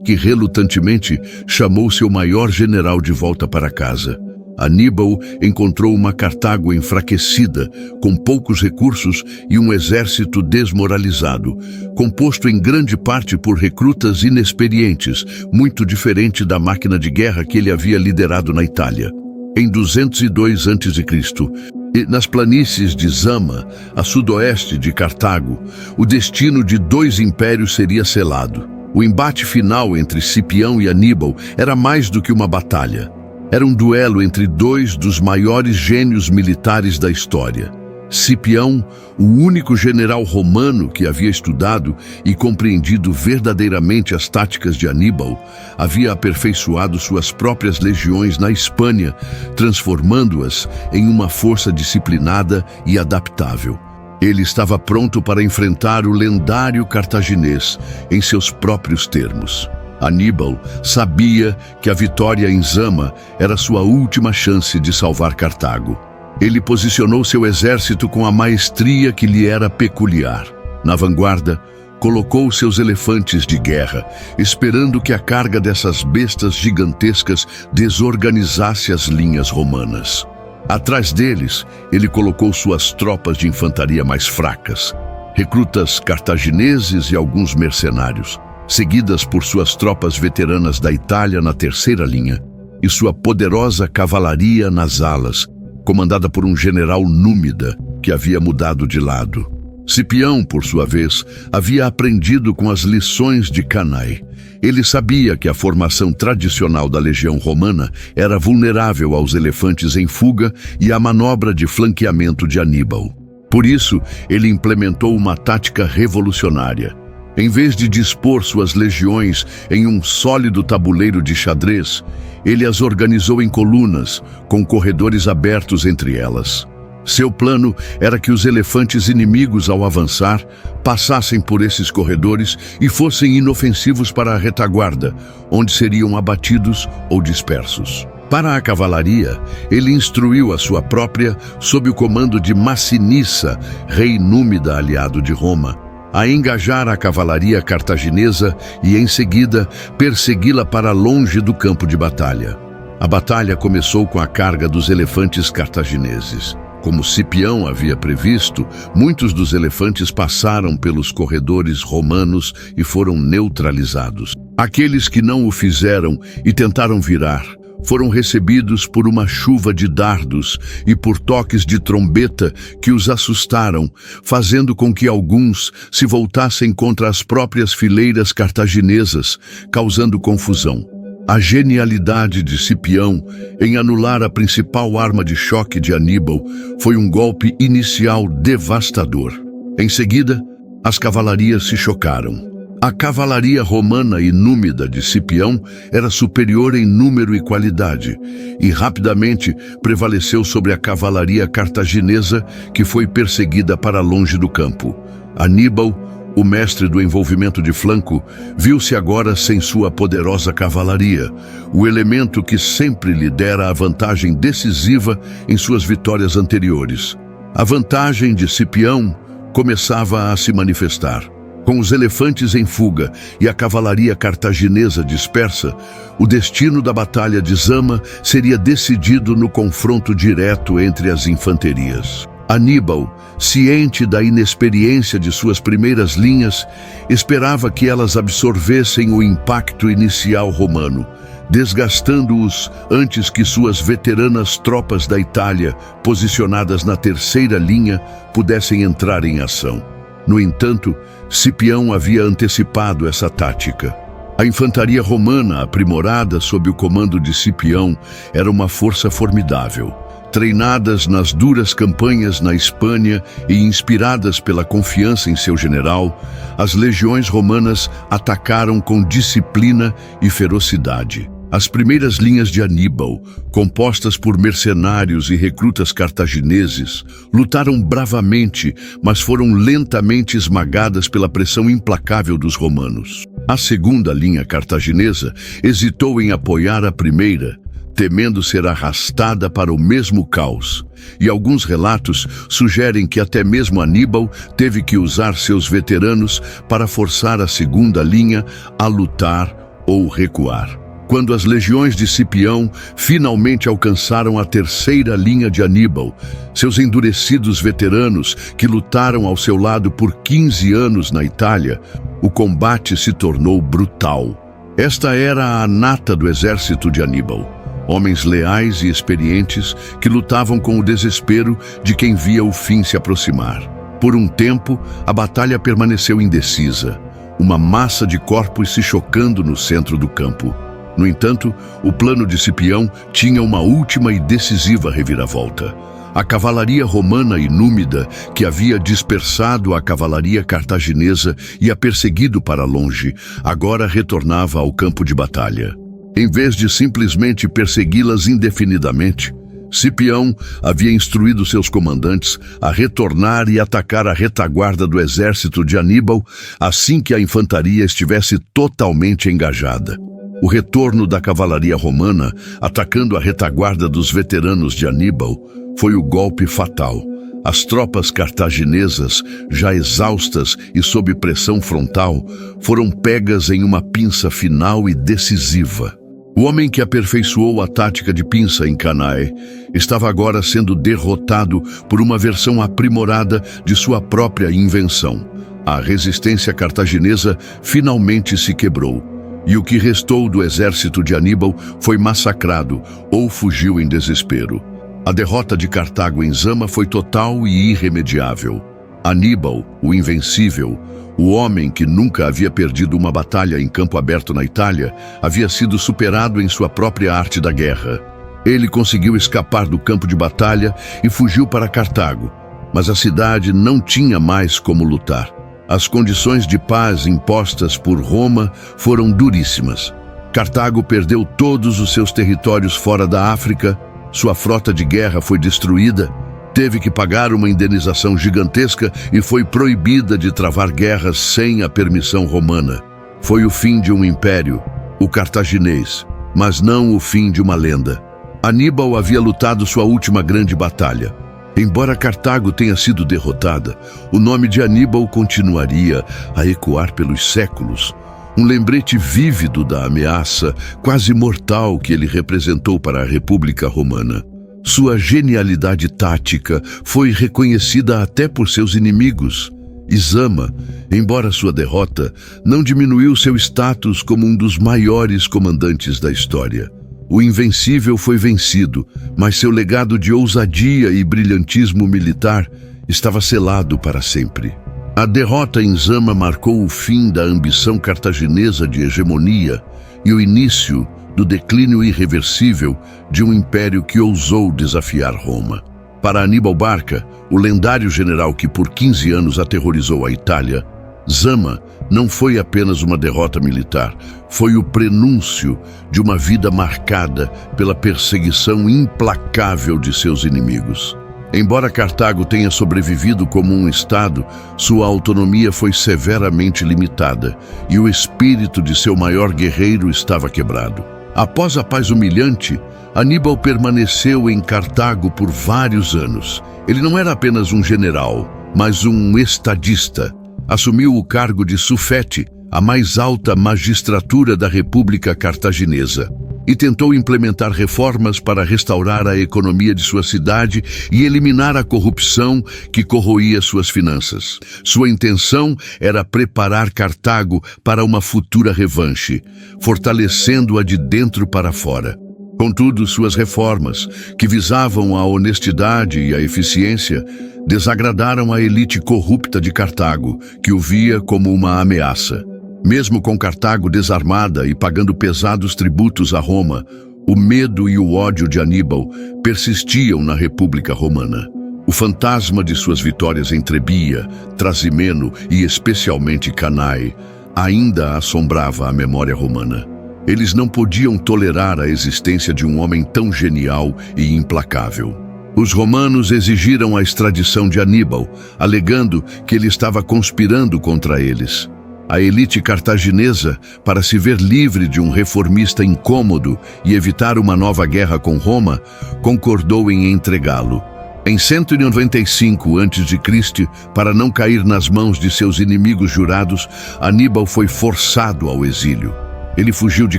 que relutantemente chamou seu maior general de volta para casa. Aníbal encontrou uma Cartago enfraquecida, com poucos recursos e um exército desmoralizado, composto em grande parte por recrutas inexperientes, muito diferente da máquina de guerra que ele havia liderado na Itália. Em 202 a.C., nas planícies de Zama, a sudoeste de Cartago, o destino de dois impérios seria selado. O embate final entre Cipião e Aníbal era mais do que uma batalha. Era um duelo entre dois dos maiores gênios militares da história. Cipião, o único general romano que havia estudado e compreendido verdadeiramente as táticas de Aníbal, havia aperfeiçoado suas próprias legiões na Espanha, transformando-as em uma força disciplinada e adaptável. Ele estava pronto para enfrentar o lendário cartaginês em seus próprios termos. Aníbal sabia que a vitória em Zama era sua última chance de salvar Cartago. Ele posicionou seu exército com a maestria que lhe era peculiar. Na vanguarda, colocou seus elefantes de guerra, esperando que a carga dessas bestas gigantescas desorganizasse as linhas romanas. Atrás deles, ele colocou suas tropas de infantaria mais fracas, recrutas cartagineses e alguns mercenários, seguidas por suas tropas veteranas da Itália na terceira linha, e sua poderosa cavalaria nas alas, comandada por um general númida que havia mudado de lado. Cipião, por sua vez, havia aprendido com as lições de Cannae. Ele sabia que a formação tradicional da legião romana era vulnerável aos elefantes em fuga e à manobra de flanqueamento de Aníbal. Por isso, ele implementou uma tática revolucionária. Em vez de dispor suas legiões em um sólido tabuleiro de xadrez, ele as organizou em colunas, com corredores abertos entre elas. Seu plano era que os elefantes inimigos, ao avançar, passassem por esses corredores e fossem inofensivos para a retaguarda, onde seriam abatidos ou dispersos. Para a cavalaria, ele instruiu a sua própria, sob o comando de Massinissa, rei númida aliado de Roma, a engajar a cavalaria cartaginesa e, em seguida, persegui-la para longe do campo de batalha. A batalha começou com a carga dos elefantes cartagineses. Como Cipião havia previsto, muitos dos elefantes passaram pelos corredores romanos e foram neutralizados. Aqueles que não o fizeram e tentaram virar, foram recebidos por uma chuva de dardos e por toques de trombeta que os assustaram, fazendo com que alguns se voltassem contra as próprias fileiras cartaginesas, causando confusão. A genialidade de Cipião em anular a principal arma de choque de Aníbal foi um golpe inicial devastador. Em seguida, as cavalarias se chocaram. A cavalaria romana e númida de Cipião era superior em número e qualidade, e rapidamente prevaleceu sobre a cavalaria cartaginesa, que foi perseguida para longe do campo. Aníbal, o mestre do envolvimento de flanco, viu-se agora sem sua poderosa cavalaria, o elemento que sempre lhe dera a vantagem decisiva em suas vitórias anteriores. A vantagem de Cipião começava a se manifestar. Com os elefantes em fuga e a cavalaria cartaginesa dispersa, o destino da batalha de Zama seria decidido no confronto direto entre as infanterias. Aníbal, ciente da inexperiência de suas primeiras linhas, esperava que elas absorvessem o impacto inicial romano, desgastando-os antes que suas veteranas tropas da Itália, posicionadas na terceira linha, pudessem entrar em ação. No entanto, Cipião havia antecipado essa tática. A infantaria romana, aprimorada sob o comando de Cipião, era uma força formidável. Treinadas nas duras campanhas na Espanha e inspiradas pela confiança em seu general, as legiões romanas atacaram com disciplina e ferocidade. As primeiras linhas de Aníbal, compostas por mercenários e recrutas cartagineses, lutaram bravamente, mas foram lentamente esmagadas pela pressão implacável dos romanos. A segunda linha cartaginesa hesitou em apoiar a primeira, temendo ser arrastada para o mesmo caos, e alguns relatos sugerem que até mesmo Aníbal teve que usar seus veteranos para forçar a segunda linha a lutar ou recuar. Quando as legiões de Cipião finalmente alcançaram a terceira linha de Aníbal, seus endurecidos veteranos, que lutaram ao seu lado por 15 anos na Itália, o combate se tornou brutal. Esta era a nata do exército de Aníbal. Homens leais e experientes que lutavam com o desespero de quem via o fim se aproximar. Por um tempo, a batalha permaneceu indecisa, uma massa de corpos se chocando no centro do campo. No entanto, o plano de Cipião tinha uma última e decisiva reviravolta. A cavalaria romana e númida, que havia dispersado a cavalaria cartaginesa e a perseguido para longe, agora retornava ao campo de batalha. Em vez de simplesmente persegui-las indefinidamente, Cipião havia instruído seus comandantes a retornar e atacar a retaguarda do exército de Aníbal assim que a infantaria estivesse totalmente engajada. O retorno da cavalaria romana, atacando a retaguarda dos veteranos de Aníbal, foi o golpe fatal. As tropas cartaginesas, já exaustas e sob pressão frontal, foram pegas em uma pinça final e decisiva. O homem que aperfeiçoou a tática de pinça em Cannae estava agora sendo derrotado por uma versão aprimorada de sua própria invenção. A resistência cartaginesa finalmente se quebrou, e o que restou do exército de Aníbal foi massacrado ou fugiu em desespero. A derrota de Cartago em Zama foi total e irremediável. Aníbal, o invencível, o homem que nunca havia perdido uma batalha em campo aberto na Itália, havia sido superado em sua própria arte da guerra. Ele conseguiu escapar do campo de batalha e fugiu para Cartago, mas a cidade não tinha mais como lutar. As condições de paz impostas por Roma foram duríssimas. Cartago perdeu todos os seus territórios fora da África, sua frota de guerra foi destruída, teve que pagar uma indenização gigantesca e foi proibida de travar guerras sem a permissão romana. Foi o fim de um império, o cartaginês, mas não o fim de uma lenda. Aníbal havia lutado sua última grande batalha. Embora Cartago tenha sido derrotada, o nome de Aníbal continuaria a ecoar pelos séculos, um lembrete vívido da ameaça quase mortal que ele representou para a República Romana. Sua genialidade tática foi reconhecida até por seus inimigos. E Zama, embora sua derrota, não diminuiu seu status como um dos maiores comandantes da história. O invencível foi vencido, mas seu legado de ousadia e brilhantismo militar estava selado para sempre. A derrota em Zama marcou o fim da ambição cartaginesa de hegemonia e o início do declínio irreversível de um império que ousou desafiar Roma. Para Aníbal Barca, o lendário general que por 15 anos aterrorizou a Itália, Zama não foi apenas uma derrota militar, foi o prenúncio de uma vida marcada pela perseguição implacável de seus inimigos. Embora Cartago tenha sobrevivido como um estado, sua autonomia foi severamente limitada e o espírito de seu maior guerreiro estava quebrado. Após a paz humilhante, Aníbal permaneceu em Cartago por vários anos. Ele não era apenas um general, mas um estadista. Assumiu o cargo de sufete, a mais alta magistratura da República Cartaginesa, e tentou implementar reformas para restaurar a economia de sua cidade e eliminar a corrupção que corroía suas finanças. Sua intenção era preparar Cartago para uma futura revanche, fortalecendo-a de dentro para fora. Contudo, suas reformas, que visavam a honestidade e a eficiência, desagradaram a elite corrupta de Cartago, que o via como uma ameaça. Mesmo com Cartago desarmada e pagando pesados tributos a Roma, o medo e o ódio de Aníbal persistiam na República Romana. O fantasma de suas vitórias em Trebia, Trasimeno e especialmente Cannae ainda assombrava a memória romana. Eles não podiam tolerar a existência de um homem tão genial e implacável. Os romanos exigiram a extradição de Aníbal, alegando que ele estava conspirando contra eles. A elite cartaginesa, para se ver livre de um reformista incômodo e evitar uma nova guerra com Roma, concordou em entregá-lo. Em 195 a.C., para não cair nas mãos de seus inimigos jurados, Aníbal foi forçado ao exílio. Ele fugiu de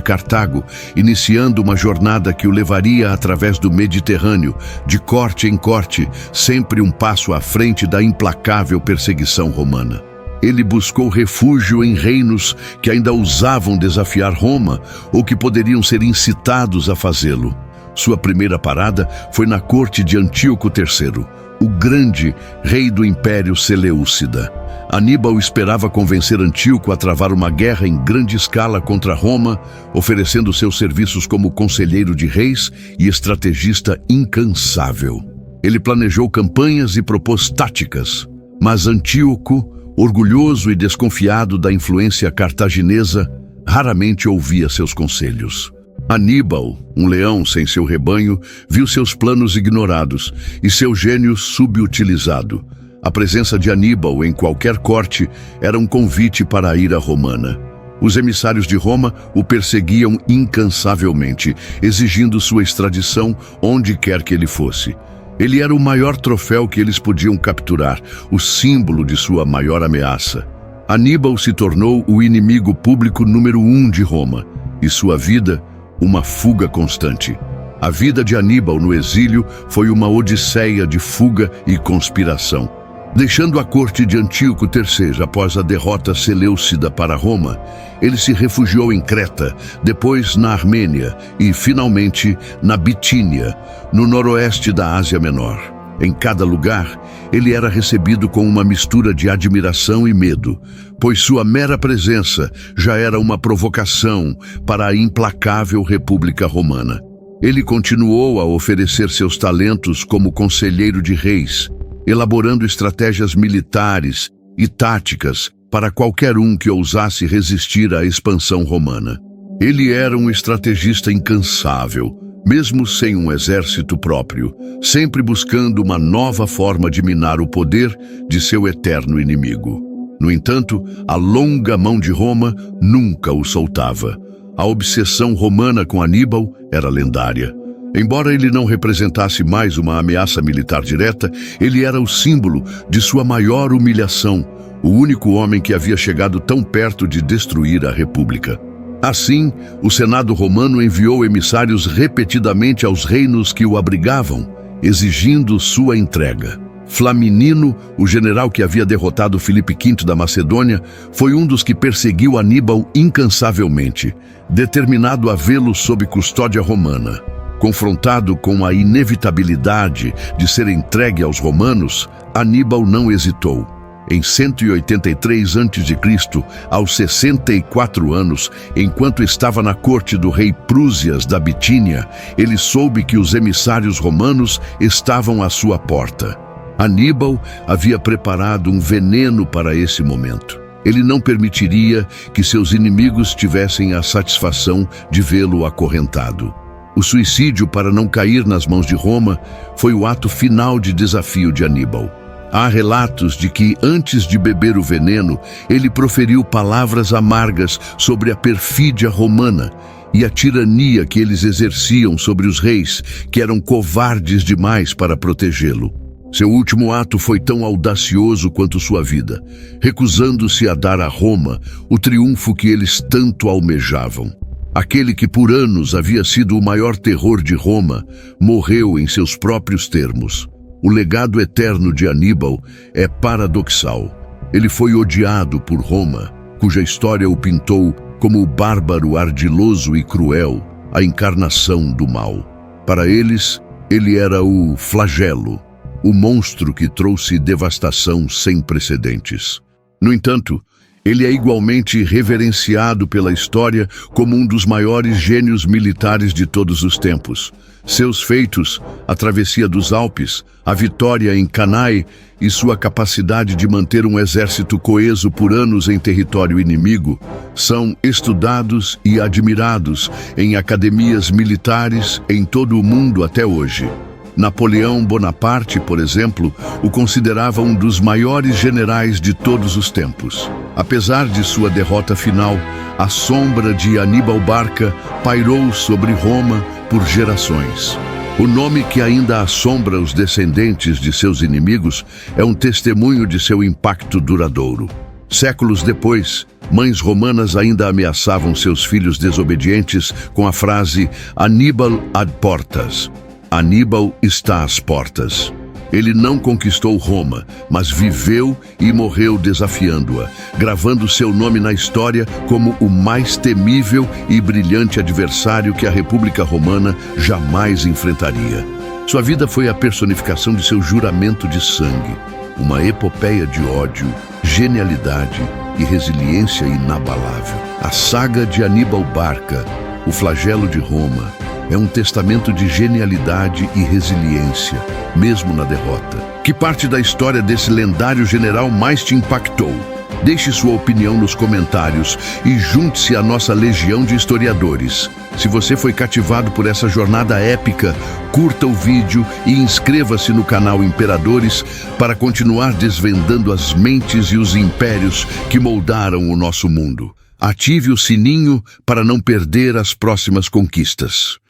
Cartago, iniciando uma jornada que o levaria através do Mediterrâneo, de corte em corte, sempre um passo à frente da implacável perseguição romana. Ele buscou refúgio em reinos que ainda ousavam desafiar Roma ou que poderiam ser incitados a fazê-lo. Sua primeira parada foi na corte de Antíoco III, o grande rei do Império Seleucida. Aníbal esperava convencer Antíoco a travar uma guerra em grande escala contra Roma, oferecendo seus serviços como conselheiro de reis e estrategista incansável. Ele planejou campanhas e propôs táticas, mas Antíoco, orgulhoso e desconfiado da influência cartaginesa, raramente ouvia seus conselhos. Aníbal, um leão sem seu rebanho, viu seus planos ignorados e seu gênio subutilizado. A presença de Aníbal em qualquer corte era um convite para a ira romana. Os emissários de Roma o perseguiam incansavelmente, exigindo sua extradição onde quer que ele fosse. Ele era o maior troféu que eles podiam capturar, o símbolo de sua maior ameaça. Aníbal se tornou o inimigo público número 1 de Roma, e sua vida, uma fuga constante. A vida de Aníbal no exílio foi uma odisseia de fuga e conspiração. Deixando a corte de Antíoco III após a derrota seleucida para Roma, ele se refugiou em Creta, depois na Armênia e, finalmente, na Bitínia, no noroeste da Ásia Menor. Em cada lugar, ele era recebido com uma mistura de admiração e medo, pois sua mera presença já era uma provocação para a implacável República Romana. Ele continuou a oferecer seus talentos como conselheiro de reis, elaborando estratégias militares e táticas para qualquer um que ousasse resistir à expansão romana. Ele era um estrategista incansável, mesmo sem um exército próprio, sempre buscando uma nova forma de minar o poder de seu eterno inimigo. No entanto, a longa mão de Roma nunca o soltava. A obsessão romana com Aníbal era lendária. Embora ele não representasse mais uma ameaça militar direta, ele era o símbolo de sua maior humilhação, o único homem que havia chegado tão perto de destruir a República. Assim, o Senado romano enviou emissários repetidamente aos reinos que o abrigavam, exigindo sua entrega. Flaminino, o general que havia derrotado Filipe V da Macedônia, foi um dos que perseguiu Aníbal incansavelmente, determinado a vê-lo sob custódia romana. Confrontado com a inevitabilidade de ser entregue aos romanos, Aníbal não hesitou. Em 183 a.C., aos 64 anos, enquanto estava na corte do rei Prúsias da Bitínia, ele soube que os emissários romanos estavam à sua porta. Aníbal havia preparado um veneno para esse momento. Ele não permitiria que seus inimigos tivessem a satisfação de vê-lo acorrentado. O suicídio, para não cair nas mãos de Roma, foi o ato final de desafio de Aníbal. Há relatos de que, antes de beber o veneno, ele proferiu palavras amargas sobre a perfídia romana e a tirania que eles exerciam sobre os reis, que eram covardes demais para protegê-lo. Seu último ato foi tão audacioso quanto sua vida, recusando-se a dar a Roma o triunfo que eles tanto almejavam. Aquele que por anos havia sido o maior terror de Roma, morreu em seus próprios termos. O legado eterno de Aníbal é paradoxal. Ele foi odiado por Roma, cuja história o pintou como o bárbaro ardiloso e cruel, a encarnação do mal. Para eles, ele era o flagelo, o monstro que trouxe devastação sem precedentes. No entanto, ele é igualmente reverenciado pela história como um dos maiores gênios militares de todos os tempos. Seus feitos, a travessia dos Alpes, a vitória em Cannae e sua capacidade de manter um exército coeso por anos em território inimigo, são estudados e admirados em academias militares em todo o mundo até hoje. Napoleão Bonaparte, por exemplo, o considerava um dos maiores generais de todos os tempos. Apesar de sua derrota final, a sombra de Aníbal Barca pairou sobre Roma por gerações. O nome que ainda assombra os descendentes de seus inimigos é um testemunho de seu impacto duradouro. Séculos depois, mães romanas ainda ameaçavam seus filhos desobedientes com a frase Aníbal ad portas. Aníbal está às portas. Ele não conquistou Roma, mas viveu e morreu desafiando-a, gravando seu nome na história como o mais temível e brilhante adversário que a República Romana jamais enfrentaria. Sua vida foi a personificação de seu juramento de sangue, uma epopeia de ódio, genialidade e resiliência inabalável. A saga de Aníbal Barca, o flagelo de Roma, é um testamento de genialidade e resiliência, mesmo na derrota. Que parte da história desse lendário general mais te impactou? Deixe sua opinião nos comentários e junte-se à nossa legião de historiadores. Se você foi cativado por essa jornada épica, curta o vídeo e inscreva-se no canal Imperadores para continuar desvendando as mentes e os impérios que moldaram o nosso mundo. Ative o sininho para não perder as próximas conquistas.